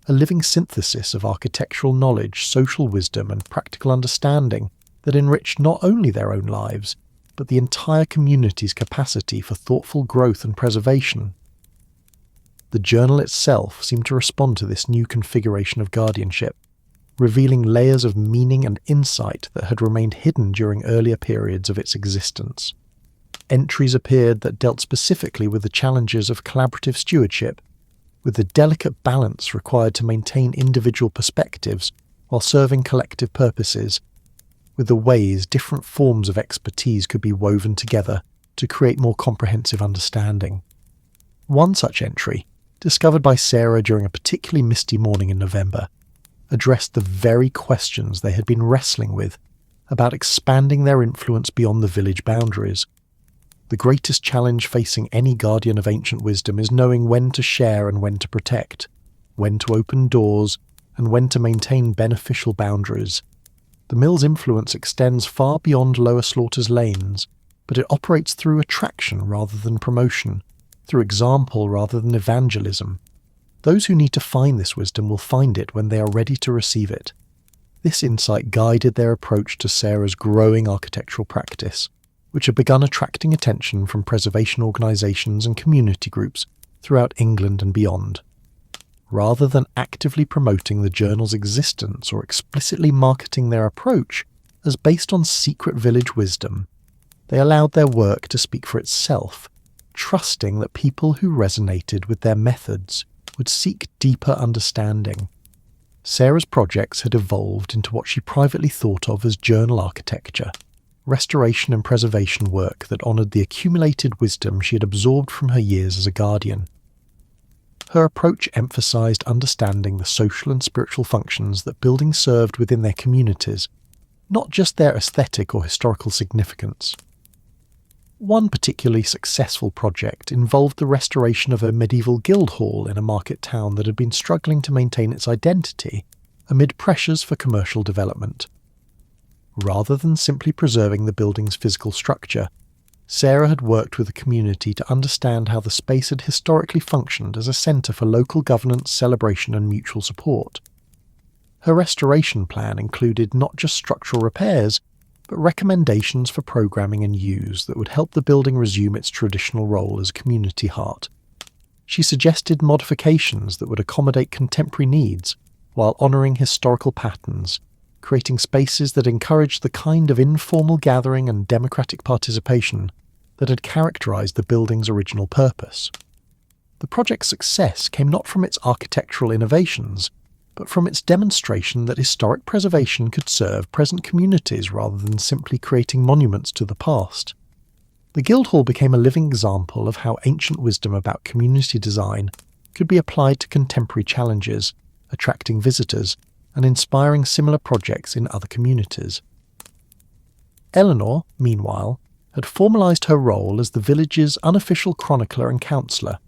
a living synthesis of architectural knowledge, social wisdom and practical understanding that enriched not only their own lives, but the entire community's capacity for thoughtful growth and preservation. The journal itself seemed to respond to this new configuration of guardianship, revealing layers of meaning and insight that had remained hidden during earlier periods of its existence. Entries appeared that dealt specifically with the challenges of collaborative stewardship, with the delicate balance required to maintain individual perspectives while serving collective purposes, with the ways different forms of expertise could be woven together to create more comprehensive understanding. One such entry, discovered by Sarah during a particularly misty morning in November, addressed the very questions they had been wrestling with about expanding their influence beyond the village boundaries. The greatest challenge facing any guardian of ancient wisdom is knowing when to share and when to protect, when to open doors, and when to maintain beneficial boundaries. The mill's influence extends far beyond Lower Slaughter's lanes, but it operates through attraction rather than promotion, through example rather than evangelism. Those who need to find this wisdom will find it when they are ready to receive it. This insight guided their approach to Sarah's growing architectural practice, which had begun attracting attention from preservation organisations and community groups throughout England and beyond. Rather than actively promoting the journal's existence or explicitly marketing their approach as based on secret village wisdom, they allowed their work to speak for itself, trusting that people who resonated with their methods would seek deeper understanding. Sarah's projects had evolved into what she privately thought of as journal architecture, restoration and preservation work that honoured the accumulated wisdom she had absorbed from her years as a guardian. Her approach emphasised understanding the social and spiritual functions that buildings served within their communities, not just their aesthetic or historical significance. One particularly successful project involved the restoration of a medieval guild hall in a market town that had been struggling to maintain its identity amid pressures for commercial development. Rather than simply preserving the building's physical structure, Sarah had worked with the community to understand how the space had historically functioned as a centre for local governance, celebration and mutual support. Her restoration plan included not just structural repairs, but recommendations for programming and use that would help the building resume its traditional role as a community heart. She suggested modifications that would accommodate contemporary needs while honouring historical patterns, creating spaces that encouraged the kind of informal gathering and democratic participation that had characterised the building's original purpose. The project's success came not from its architectural innovations, but from its demonstration that historic preservation could serve present communities rather than simply creating monuments to the past. The Guildhall became a living example of how ancient wisdom about community design could be applied to contemporary challenges, attracting visitors and inspiring similar projects in other communities. Eleanor, meanwhile, had formalised her role as the village's unofficial chronicler and counsellor,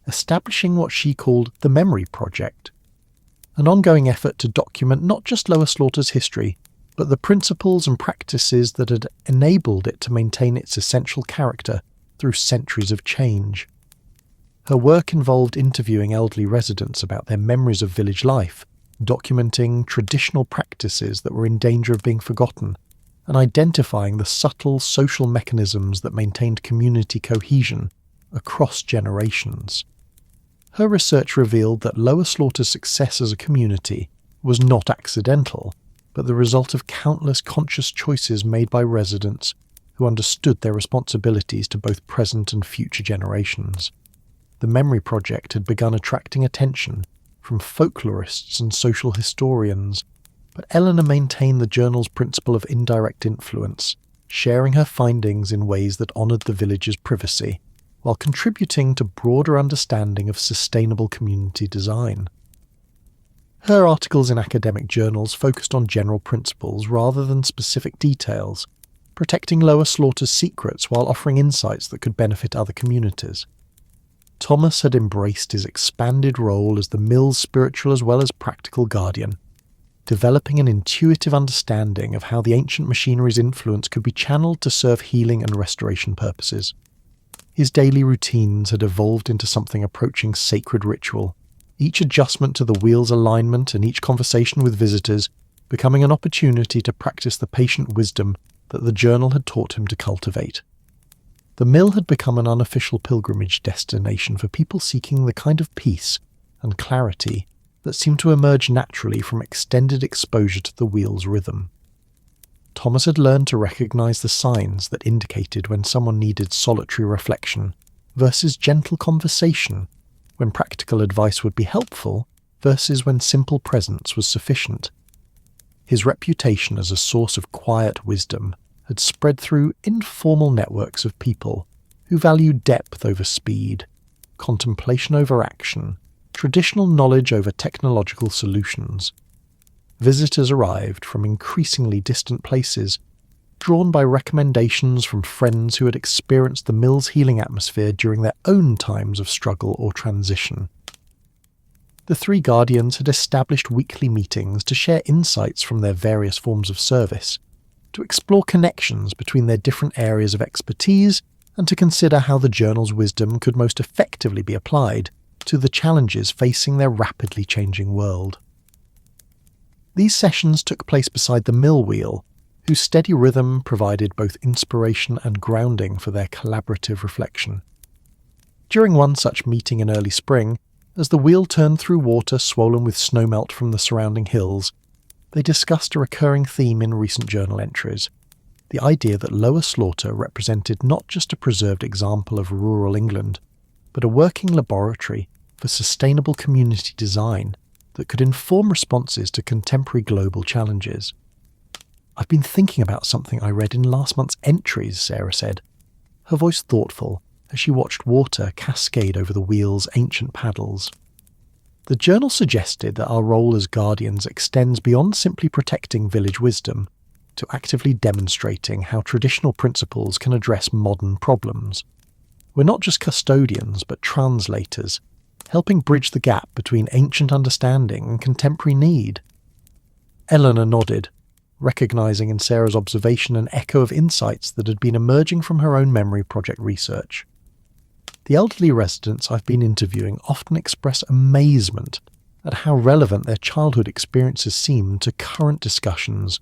establishing what she called the Memory Project, an ongoing effort to document not just Lower Slaughter's history, but the principles and practices that had enabled it to maintain its essential character through centuries of change. Her work involved interviewing elderly residents about their memories of village life, documenting traditional practices that were in danger of being forgotten, and identifying the subtle social mechanisms that maintained community cohesion across generations. Her research revealed that Lower Slaughter's success as a community was not accidental, but the result of countless conscious choices made by residents who understood their responsibilities to both present and future generations. The Memory Project had begun attracting attention from folklorists and social historians, but Eleanor maintained the journal's principle of indirect influence, sharing her findings in ways that honoured the village's privacy, while contributing to broader understanding of sustainable community design. Her articles in academic journals focused on general principles rather than specific details, protecting Lower Slaughter's secrets while offering insights that could benefit other communities. Thomas had embraced his expanded role as the mill's spiritual as well as practical guardian, developing an intuitive understanding of how the ancient machinery's influence could be channeled to serve healing and restoration purposes. His daily routines had evolved into something approaching sacred ritual, each adjustment to the wheel's alignment and each conversation with visitors becoming an opportunity to practice the patient wisdom that the journal had taught him to cultivate. The mill had become an unofficial pilgrimage destination for people seeking the kind of peace and clarity that seemed to emerge naturally from extended exposure to the wheel's rhythm. Thomas had learned to recognize the signs that indicated when someone needed solitary reflection versus gentle conversation, when practical advice would be helpful versus when simple presence was sufficient. His reputation as a source of quiet wisdom had spread through informal networks of people who valued depth over speed, contemplation over action, traditional knowledge over technological solutions. Visitors arrived from increasingly distant places, drawn by recommendations from friends who had experienced the mill's healing atmosphere during their own times of struggle or transition. The three guardians had established weekly meetings to share insights from their various forms of service, to explore connections between their different areas of expertise, and to consider how the journal's wisdom could most effectively be applied to the challenges facing their rapidly changing world. These sessions took place beside the mill wheel, whose steady rhythm provided both inspiration and grounding for their collaborative reflection. During one such meeting in early spring, as the wheel turned through water swollen with snowmelt from the surrounding hills, they discussed a recurring theme in recent journal entries, the idea that Lower Slaughter represented not just a preserved example of rural England, but a working laboratory for sustainable community design that could inform responses to contemporary global challenges. "I've been thinking about something I read in last month's entries," Sarah said, her voice thoughtful as she watched water cascade over the wheel's ancient paddles. The journal suggested that our role as guardians extends beyond simply protecting village wisdom to actively demonstrating how traditional principles can address modern problems. We're not just custodians, but translators, helping bridge the gap between ancient understanding and contemporary need. Eleanor nodded, recognizing in Sarah's observation an echo of insights that had been emerging from her own memory project research. The elderly residents I've been interviewing often express amazement at how relevant their childhood experiences seem to current discussions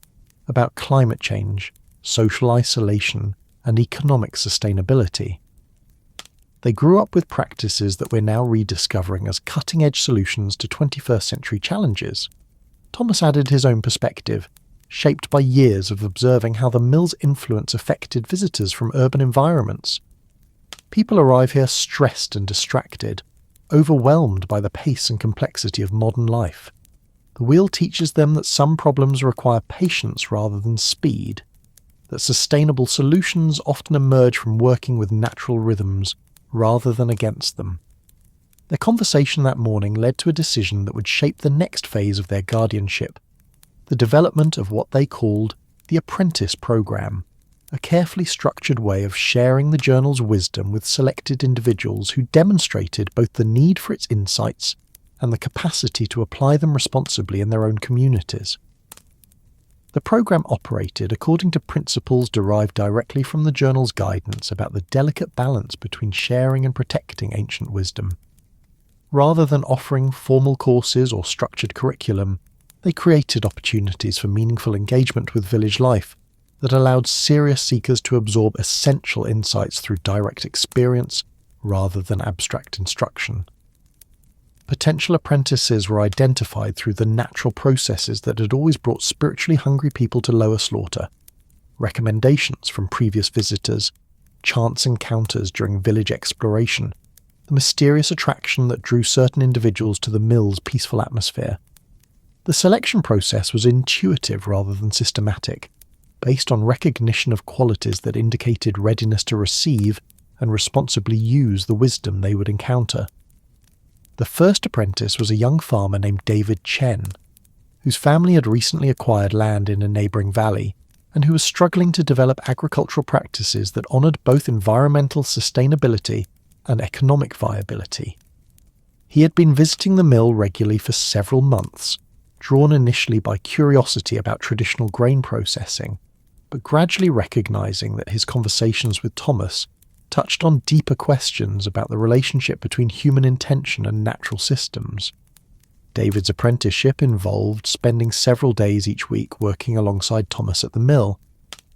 about climate change, social isolation, and economic sustainability. They grew up with practices that we're now rediscovering as cutting-edge solutions to 21st century challenges. Thomas added his own perspective, shaped by years of observing how the mill's influence affected visitors from urban environments. People arrive here stressed and distracted, overwhelmed by the pace and complexity of modern life. The wheel teaches them that some problems require patience rather than speed, that sustainable solutions often emerge from working with natural rhythms rather than against them. Their conversation that morning led to a decision that would shape the next phase of their guardianship, the development of what they called the Apprentice Programme, a carefully structured way of sharing the journal's wisdom with selected individuals who demonstrated both the need for its insights and the capacity to apply them responsibly in their own communities. The programme operated according to principles derived directly from the journal's guidance about the delicate balance between sharing and protecting ancient wisdom. Rather than offering formal courses or structured curriculum, they created opportunities for meaningful engagement with village life that allowed serious seekers to absorb essential insights through direct experience rather than abstract instruction. Potential apprentices were identified through the natural processes that had always brought spiritually hungry people to Lower Slaughter: recommendations from previous visitors, chance encounters during village exploration, the mysterious attraction that drew certain individuals to the mill's peaceful atmosphere. The selection process was intuitive rather than systematic, based on recognition of qualities that indicated readiness to receive and responsibly use the wisdom they would encounter. The first apprentice was a young farmer named David Chen, whose family had recently acquired land in a neighbouring valley and who was struggling to develop agricultural practices that honoured both environmental sustainability and economic viability. He had been visiting the mill regularly for several months, drawn initially by curiosity about traditional grain processing, but gradually recognizing that his conversations with Thomas touched on deeper questions about the relationship between human intention and natural systems. David's apprenticeship involved spending several days each week working alongside Thomas at the mill,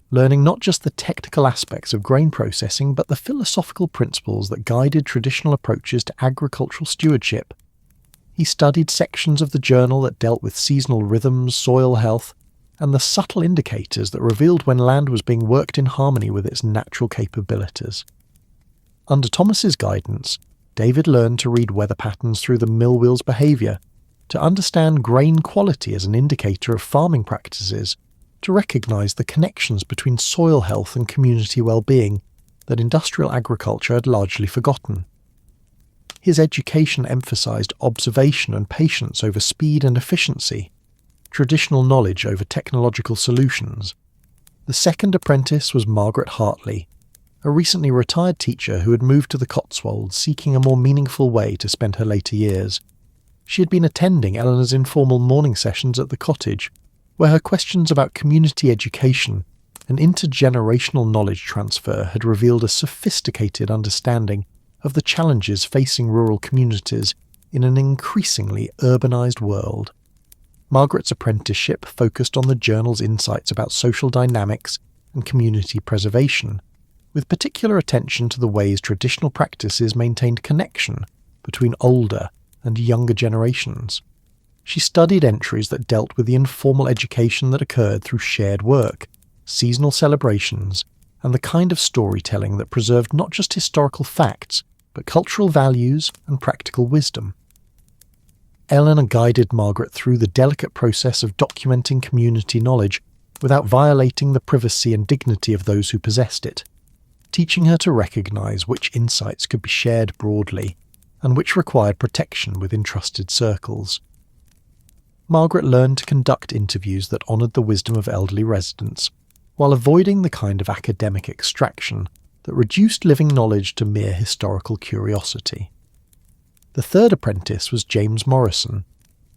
learning not just the technical aspects of grain processing but the philosophical principles that guided traditional approaches to agricultural stewardship. He studied sections of the journal that dealt with seasonal rhythms, soil health, and the subtle indicators that revealed when land was being worked in harmony with its natural capabilities. Under Thomas's guidance, David learned to read weather patterns through the mill wheel's behaviour, to understand grain quality as an indicator of farming practices, to recognise the connections between soil health and community well-being that industrial agriculture had largely forgotten. His education emphasised observation and patience over speed and efficiency, traditional knowledge over technological solutions. The second apprentice was Margaret Hartley, a recently retired teacher who had moved to the Cotswold seeking a more meaningful way to spend her later years. She had been attending Eleanor's informal morning sessions at the cottage, where her questions about community education and intergenerational knowledge transfer had revealed a sophisticated understanding of the challenges facing rural communities in an increasingly urbanised world. Margaret's apprenticeship focused on the journal's insights about social dynamics and community preservation, with particular attention to the ways traditional practices maintained connection between older and younger generations. She studied entries that dealt with the informal education that occurred through shared work, seasonal celebrations, and the kind of storytelling that preserved not just historical facts, but cultural values and practical wisdom. Eleanor guided Margaret through the delicate process of documenting community knowledge without violating the privacy and dignity of those who possessed it, teaching her to recognise which insights could be shared broadly and which required protection within trusted circles. Margaret learned to conduct interviews that honoured the wisdom of elderly residents, while avoiding the kind of academic extraction that reduced living knowledge to mere historical curiosity. The third apprentice was James Morrison,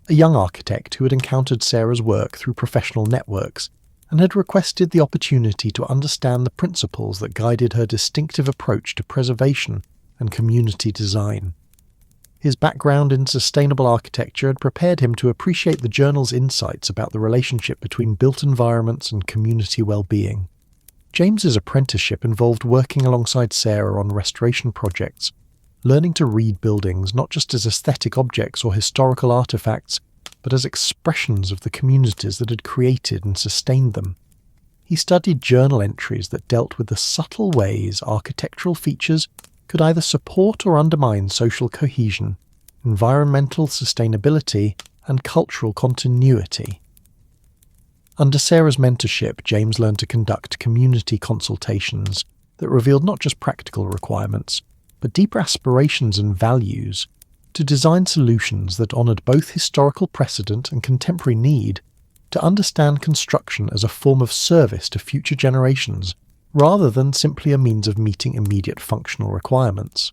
a young architect who had encountered Sarah's work through professional networks and had requested the opportunity to understand the principles that guided her distinctive approach to preservation and community design. His background in sustainable architecture had prepared him to appreciate the journal's insights about the relationship between built environments and community well-being. James's apprenticeship involved working alongside Sarah on restoration projects, learning to read buildings not just as aesthetic objects or historical artifacts, but as expressions of the communities that had created and sustained them. He studied journal entries that dealt with the subtle ways architectural features could either support or undermine social cohesion, environmental sustainability, and cultural continuity. Under Sarah's mentorship, James learned to conduct community consultations that revealed not just practical requirements, but deeper aspirations and values, to design solutions that honoured both historical precedent and contemporary need, to understand construction as a form of service to future generations, rather than simply a means of meeting immediate functional requirements.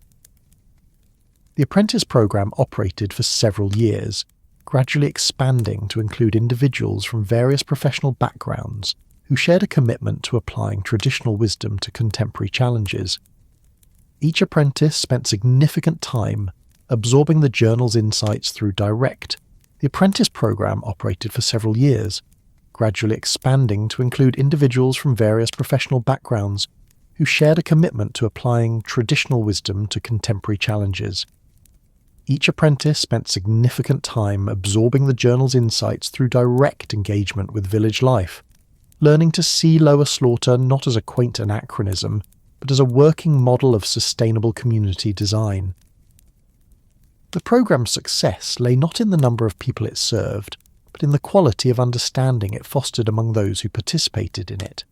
The apprentice programme operated for several years, gradually expanding to include individuals from various professional backgrounds who shared a commitment to applying traditional wisdom to contemporary challenges. Each apprentice spent significant time absorbing the journal's insights through direct. The apprentice programme operated for several years, gradually expanding to include individuals from various professional backgrounds who shared a commitment to applying traditional wisdom to contemporary challenges. Each apprentice spent significant time absorbing the journal's insights through direct engagement with village life, learning to see lower slaughter not as a quaint anachronism, but as a working model of sustainable community design. The programme's success lay not in the number of people it served, but in the quality of understanding it fostered among those who participated in it.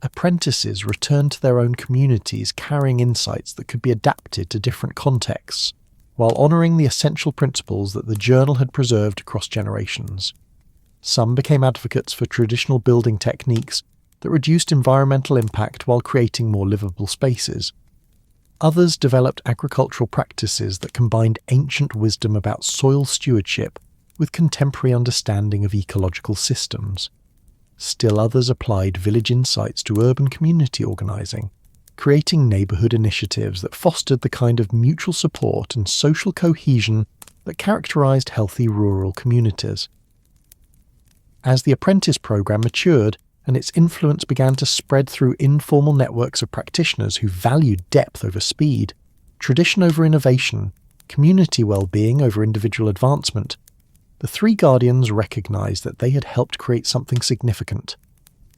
Apprentices returned to their own communities carrying insights that could be adapted to different contexts, while honouring the essential principles that the journal had preserved across generations. Some became advocates for traditional building techniques that reduced environmental impact while creating more livable spaces. Others developed agricultural practices that combined ancient wisdom about soil stewardship with contemporary understanding of ecological systems. Still others applied village insights to urban community organising, creating neighbourhood initiatives that fostered the kind of mutual support and social cohesion that characterised healthy rural communities. As the apprentice programme matured and its influence began to spread through informal networks of practitioners who valued depth over speed, tradition over innovation, community well-being over individual advancement, the three guardians recognised that they had helped create something significant,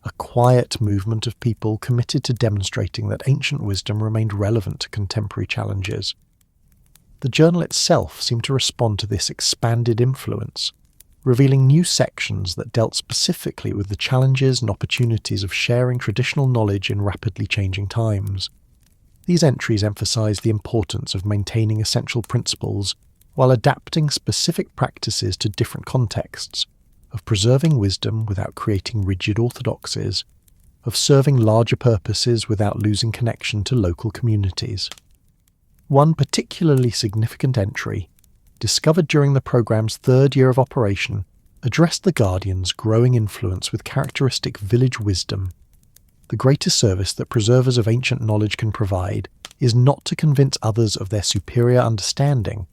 a quiet movement of people committed to demonstrating that ancient wisdom remained relevant to contemporary challenges. The journal itself seemed to respond to this expanded influence, revealing new sections that dealt specifically with the challenges and opportunities of sharing traditional knowledge in rapidly changing times. These entries emphasised the importance of maintaining essential principles while adapting specific practices to different contexts, of preserving wisdom without creating rigid orthodoxies, of serving larger purposes without losing connection to local communities. One particularly significant entry, discovered during the programme's third year of operation, addressed the Guardian's growing influence with characteristic village wisdom. The greatest service that preservers of ancient knowledge can provide is not to convince others of their superior understanding,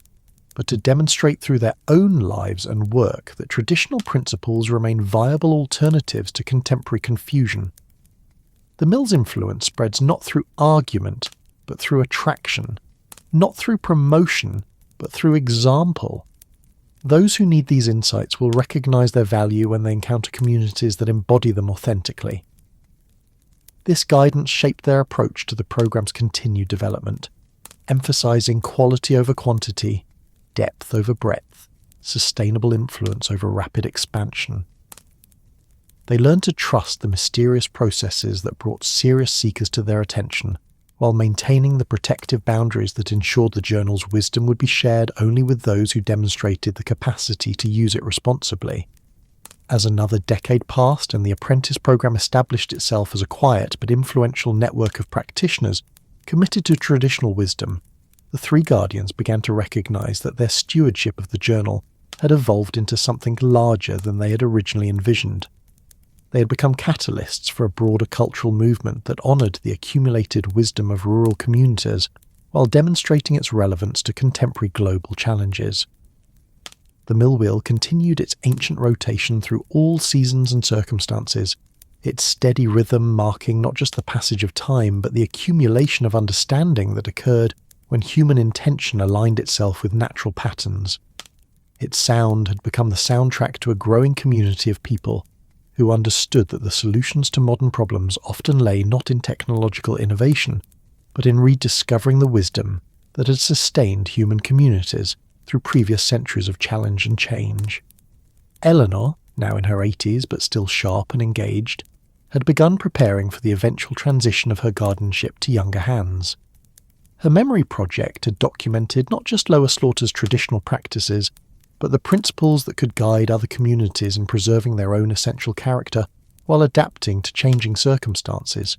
but to demonstrate through their own lives and work that traditional principles remain viable alternatives to contemporary confusion. The mill's influence spreads not through argument, but through attraction, not through promotion, but through example. Those who need these insights will recognise their value when they encounter communities that embody them authentically. This guidance shaped their approach to the programme's continued development, emphasising quality over quantity, depth over breadth, sustainable influence over rapid expansion. They learned to trust the mysterious processes that brought serious seekers to their attention, while maintaining the protective boundaries that ensured the journal's wisdom would be shared only with those who demonstrated the capacity to use it responsibly. As another decade passed and the apprentice programme established itself as a quiet but influential network of practitioners committed to traditional wisdom, the three guardians began to recognise that their stewardship of the journal had evolved into something larger than they had originally envisioned. They had become catalysts for a broader cultural movement that honoured the accumulated wisdom of rural communities while demonstrating its relevance to contemporary global challenges. The mill wheel continued its ancient rotation through all seasons and circumstances, its steady rhythm marking not just the passage of time but the accumulation of understanding that occurred when human intention aligned itself with natural patterns. Its sound had become the soundtrack to a growing community of people who understood that the solutions to modern problems often lay not in technological innovation, but in rediscovering the wisdom that had sustained human communities through previous centuries of challenge and change. Eleanor, now in her 80s but still sharp and engaged, had begun preparing for the eventual transition of her guardianship to younger hands. Her memory project had documented not just Lower Slaughter's traditional practices, but the principles that could guide other communities in preserving their own essential character while adapting to changing circumstances.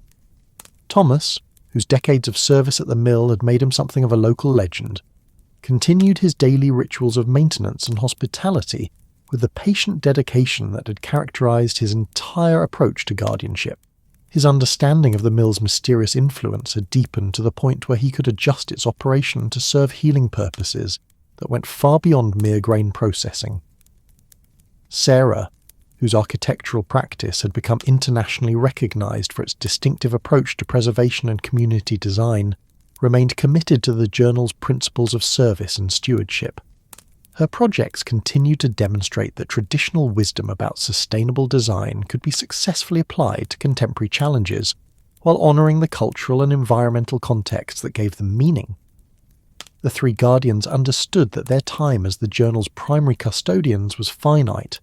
Thomas, whose decades of service at the mill had made him something of a local legend, continued his daily rituals of maintenance and hospitality with the patient dedication that had characterised his entire approach to guardianship. His understanding of the mill's mysterious influence had deepened to the point where he could adjust its operation to serve healing purposes that went far beyond mere grain processing. Sarah, whose architectural practice had become internationally recognised for its distinctive approach to preservation and community design, remained committed to the journal's principles of service and stewardship. Her projects continued to demonstrate that traditional wisdom about sustainable design could be successfully applied to contemporary challenges, while honouring the cultural and environmental context that gave them meaning. The three guardians understood that their time as the journal's primary custodians was finite,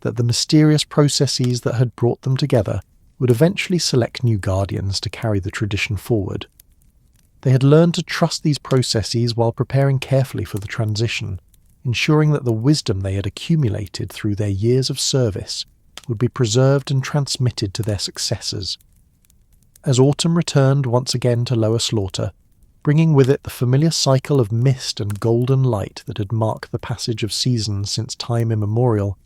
that the mysterious processes that had brought them together would eventually select new guardians to carry the tradition forward. They had learned to trust these processes while preparing carefully for the transition, ensuring that the wisdom they had accumulated through their years of service would be preserved and transmitted to their successors. As autumn returned once again to Lower Slaughter, bringing with it the familiar cycle of mist and golden light that had marked the passage of seasons since time immemorial.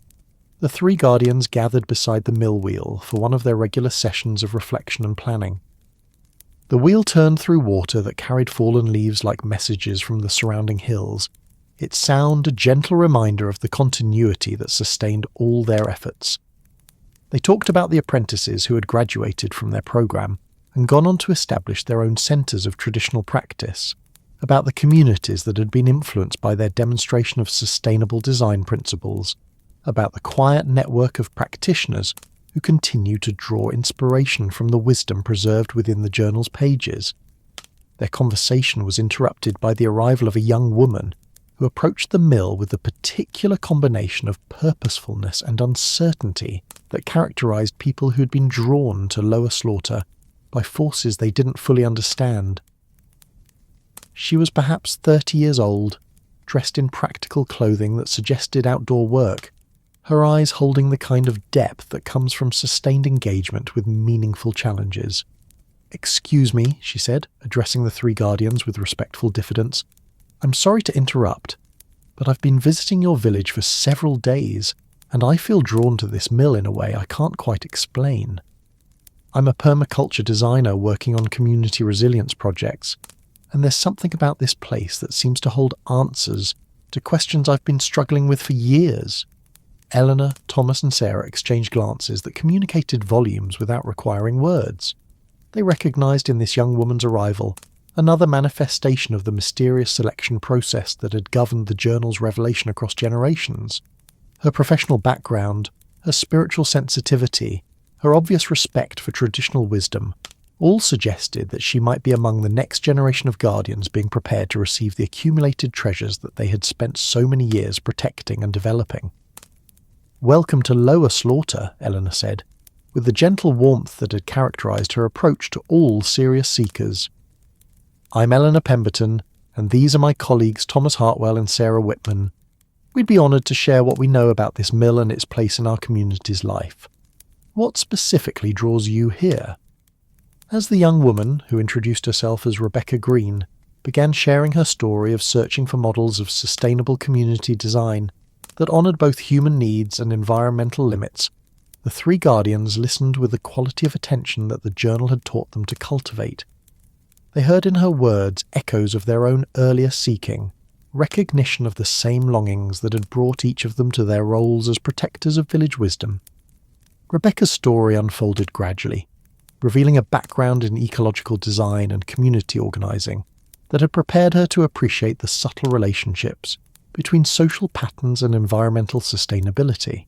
The three guardians gathered beside the mill wheel for one of their regular sessions of reflection and planning. The wheel turned through water that carried fallen leaves like messages from the surrounding hills, its sound a gentle reminder of the continuity that sustained all their efforts. They talked about the apprentices who had graduated from their program and gone on to establish their own centres of traditional practice, about the communities that had been influenced by their demonstration of sustainable design principles, about the quiet network of practitioners who continue to draw inspiration from the wisdom preserved within the journal's pages. Their conversation was interrupted by the arrival of a young woman who approached the mill with the particular combination of purposefulness and uncertainty that characterized people who had been drawn to Lower Slaughter by forces they didn't fully understand. She was perhaps 30 years old, dressed in practical clothing that suggested outdoor work, her eyes holding the kind of depth that comes from sustained engagement with meaningful challenges. "Excuse me," she said, addressing the three guardians with respectful diffidence. "I'm sorry to interrupt, but I've been visiting your village for several days, and I feel drawn to this mill in a way I can't quite explain. I'm a permaculture designer working on community resilience projects, and there's something about this place that seems to hold answers to questions I've been struggling with for years." Eleanor, Thomas and Sarah exchanged glances that communicated volumes without requiring words. They recognised in this young woman's arrival another manifestation of the mysterious selection process that had governed the journal's revelation across generations. Her professional background, her spiritual sensitivity, her obvious respect for traditional wisdom, all suggested that she might be among the next generation of guardians being prepared to receive the accumulated treasures that they had spent so many years protecting and developing. "Welcome to Lower Slaughter," Eleanor said, with the gentle warmth that had characterised her approach to all serious seekers. "I'm Eleanor Pemberton, and these are my colleagues Thomas Hartwell and Sarah Whitman. We'd be honoured to share what we know about this mill and its place in our community's life. What specifically draws you here?" As the young woman, who introduced herself as Rebecca Green, began sharing her story of searching for models of sustainable community design that honoured both human needs and environmental limits, the three guardians listened with the quality of attention that the journal had taught them to cultivate. They heard in her words echoes of their own earlier seeking, recognition of the same longings that had brought each of them to their roles as protectors of village wisdom. Rebecca's story unfolded gradually, revealing a background in ecological design and community organising that had prepared her to appreciate the subtle relationships between social patterns and environmental sustainability.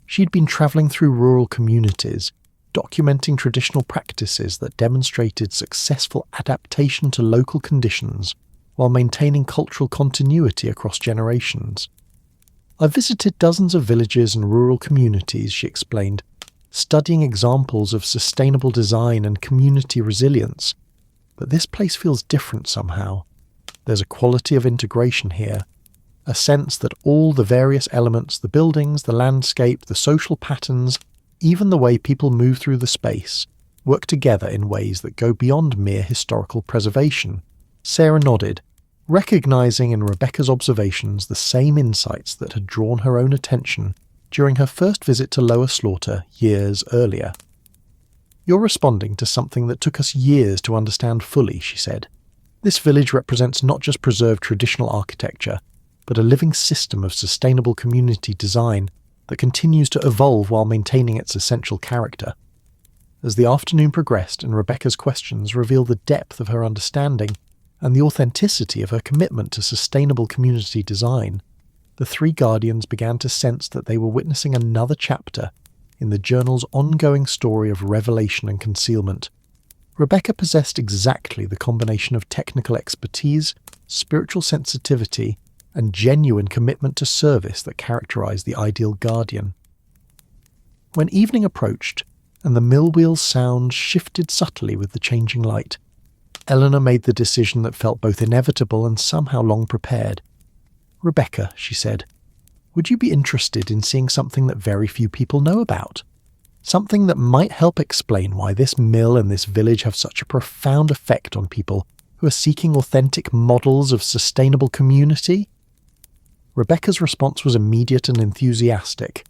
She'd been travelling through rural communities, documenting traditional practices that demonstrated successful adaptation to local conditions while maintaining cultural continuity across generations. "I've visited dozens of villages and rural communities," she explained, "studying examples of sustainable design and community resilience, but this place feels different somehow. There's a quality of integration here, a sense that all the various elements, the buildings, the landscape, the social patterns, even the way people move through the space, work together in ways that go beyond mere historical preservation." Sarah nodded, recognising in Rebecca's observations the same insights that had drawn her own attention during her first visit to Lower Slaughter years earlier. "You're responding to something that took us years to understand fully," she said. "This village represents not just preserved traditional architecture, but a living system of sustainable community design that continues to evolve while maintaining its essential character." As the afternoon progressed and Rebecca's questions revealed the depth of her understanding and the authenticity of her commitment to sustainable community design, the three guardians began to sense that they were witnessing another chapter in the journal's ongoing story of revelation and concealment. Rebecca possessed exactly the combination of technical expertise, spiritual sensitivity, and genuine commitment to service that characterized the ideal guardian. When evening approached, and the mill wheel's sound shifted subtly with the changing light, Eleanor made the decision that felt both inevitable and somehow long prepared. "Rebecca," she said, "would you be interested in seeing something that very few people know about? Something that might help explain why this mill and this village have such a profound effect on people who are seeking authentic models of sustainable community? Rebecca's response was immediate and enthusiastic,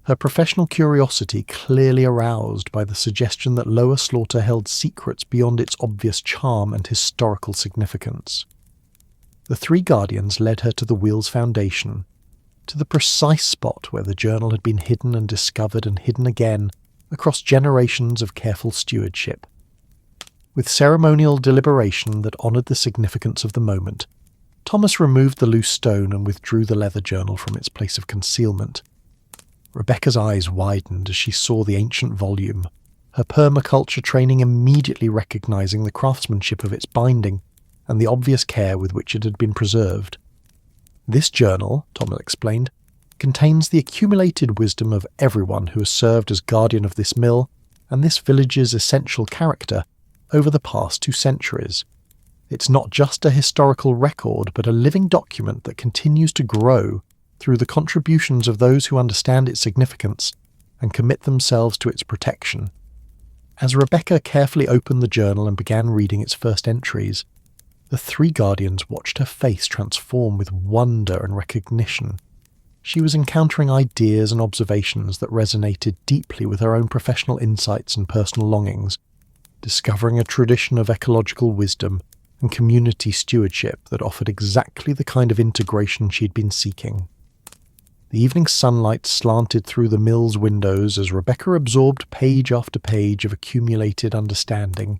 her professional curiosity clearly aroused by the suggestion that Lower Slaughter held secrets beyond its obvious charm and historical significance. The three guardians led her to the wheel's foundation, to the precise spot where the journal had been hidden and discovered and hidden again across generations of careful stewardship. With ceremonial deliberation that honoured the significance of the moment, Thomas removed the loose stone and withdrew the leather journal from its place of concealment. Rebecca's eyes widened as she saw the ancient volume, her permaculture training immediately recognising the craftsmanship of its binding and the obvious care with which it had been preserved. This journal, Thomas explained, contains the accumulated wisdom of everyone who has served as guardian of this mill and this village's essential character over the past 2 centuries. It's not just a historical record, but a living document that continues to grow through the contributions of those who understand its significance and commit themselves to its protection. As Rebecca carefully opened the journal and began reading its first entries, the three guardians watched her face transform with wonder and recognition. She was encountering ideas and observations that resonated deeply with her own professional insights and personal longings, discovering a tradition of ecological wisdom and community stewardship that offered exactly the kind of integration she'd been seeking. The evening sunlight slanted through the mill's windows as Rebecca absorbed page after page of accumulated understanding,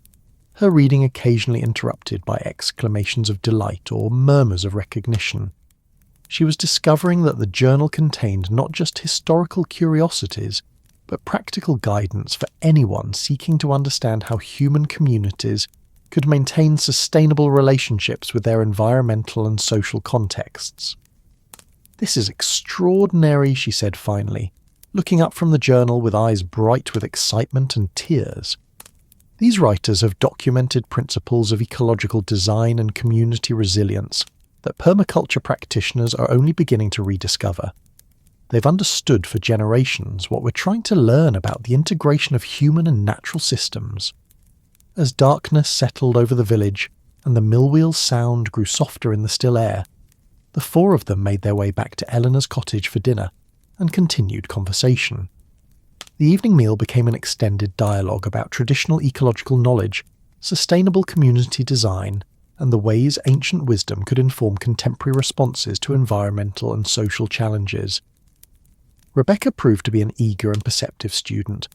her reading occasionally interrupted by exclamations of delight or murmurs of recognition. She was discovering that the journal contained not just historical curiosities, but practical guidance for anyone seeking to understand how human communities could maintain sustainable relationships with their environmental and social contexts. "This is extraordinary," she said finally, looking up from the journal with eyes bright with excitement and tears. These writers have documented principles of ecological design and community resilience that permaculture practitioners are only beginning to rediscover. They've understood for generations what we're trying to learn about the integration of human and natural systems. As darkness settled over the village and the mill wheel's sound grew softer in the still air, the 4 of them made their way back to Eleanor's cottage for dinner and continued conversation. The evening meal became an extended dialogue about traditional ecological knowledge, sustainable community design, and the ways ancient wisdom could inform contemporary responses to environmental and social challenges. Rebecca proved to be an eager and perceptive student,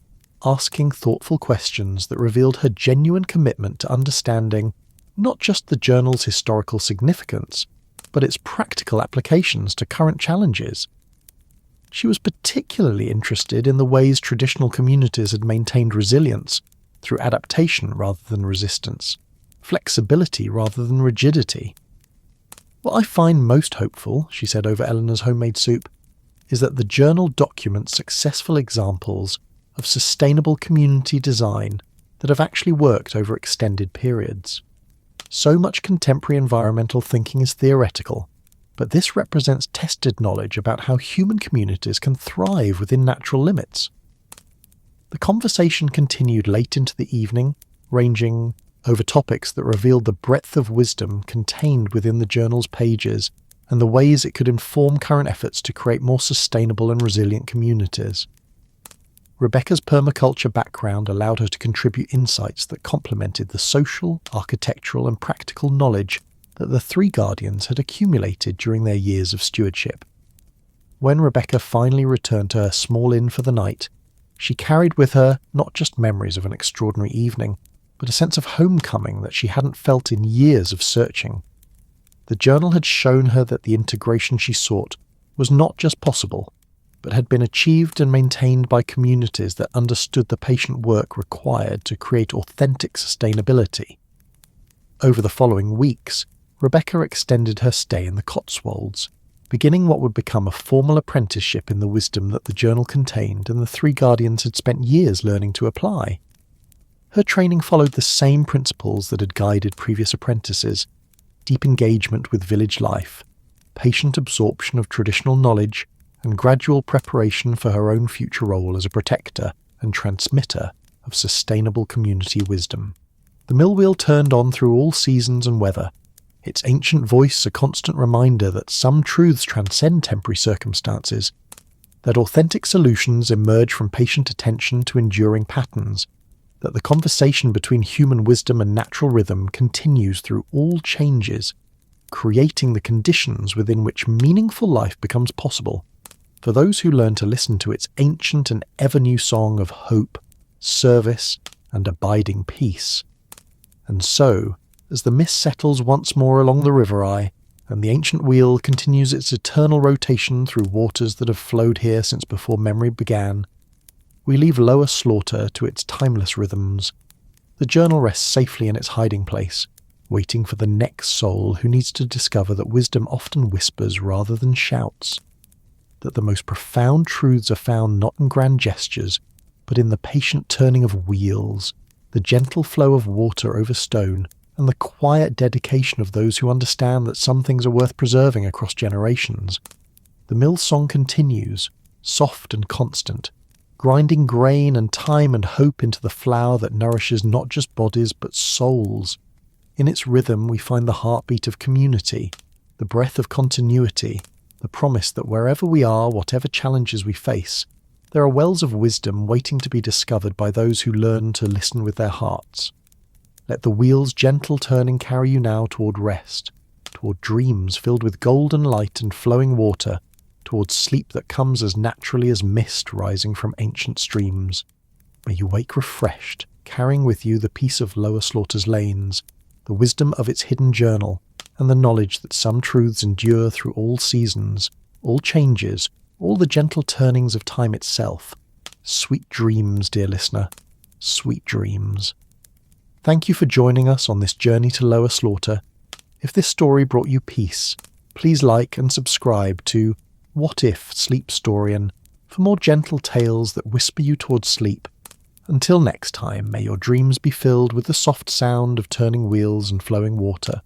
asking thoughtful questions that revealed her genuine commitment to understanding not just the journal's historical significance, but its practical applications to current challenges. She was particularly interested in the ways traditional communities had maintained resilience through adaptation rather than resistance, flexibility rather than rigidity. "What I find most hopeful," she said over Eleanor's homemade soup, "is that the journal documents successful examples of sustainable community design that have actually worked over extended periods. So much contemporary environmental thinking is theoretical, but this represents tested knowledge about how human communities can thrive within natural limits." The conversation continued late into the evening, ranging over topics that revealed the breadth of wisdom contained within the journal's pages and the ways it could inform current efforts to create more sustainable and resilient communities. Rebecca's permaculture background allowed her to contribute insights that complemented the social, architectural and practical knowledge that the three guardians had accumulated during their years of stewardship. When Rebecca finally returned to her small inn for the night, she carried with her not just memories of an extraordinary evening, but a sense of homecoming that she hadn't felt in years of searching. The journal had shown her that the integration she sought was not just possible, but had been achieved and maintained by communities that understood the patient work required to create authentic sustainability. Over the following weeks, Rebecca extended her stay in the Cotswolds, beginning what would become a formal apprenticeship in the wisdom that the journal contained and the three guardians had spent years learning to apply. Her training followed the same principles that had guided previous apprentices: deep engagement with village life, patient absorption of traditional knowledge, and gradual preparation for her own future role as a protector and transmitter of sustainable community wisdom. The mill wheel turned on through all seasons and weather, its ancient voice a constant reminder that some truths transcend temporary circumstances, that authentic solutions emerge from patient attention to enduring patterns, that the conversation between human wisdom and natural rhythm continues through all changes, creating the conditions within which meaningful life becomes possible for those who learn to listen to its ancient and ever-new song of hope, service, and abiding peace. And so, as the mist settles once more along the river eye, and the ancient wheel continues its eternal rotation through waters that have flowed here since before memory began, we leave lower slaughter to its timeless rhythms. The journal rests safely in its hiding place, waiting for the next soul who needs to discover that wisdom often whispers rather than shouts, that the most profound truths are found not in grand gestures, but in the patient turning of wheels, the gentle flow of water over stone, and the quiet dedication of those who understand that some things are worth preserving across generations. The mill's song continues, soft and constant, grinding grain and time and hope into the flour that nourishes not just bodies but souls. In its rhythm we find the heartbeat of community, the breath of continuity, the promise that wherever we are, whatever challenges we face, there are wells of wisdom waiting to be discovered by those who learn to listen with their hearts. Let the wheel's gentle turning carry you now toward rest, toward dreams filled with golden light and flowing water, towards sleep that comes as naturally as mist rising from ancient streams. May you wake refreshed, carrying with you the peace of Lower Slaughter's lanes, the wisdom of its hidden journal, and the knowledge that some truths endure through all seasons, all changes, all the gentle turnings of time itself. Sweet dreams, dear listener, sweet dreams. Thank you for joining us on this journey to Lower Slaughter. If this story brought you peace, please like and subscribe to What If Sleepstorian for more gentle tales that whisper you towards sleep. Until next time, may your dreams be filled with the soft sound of turning wheels and flowing water.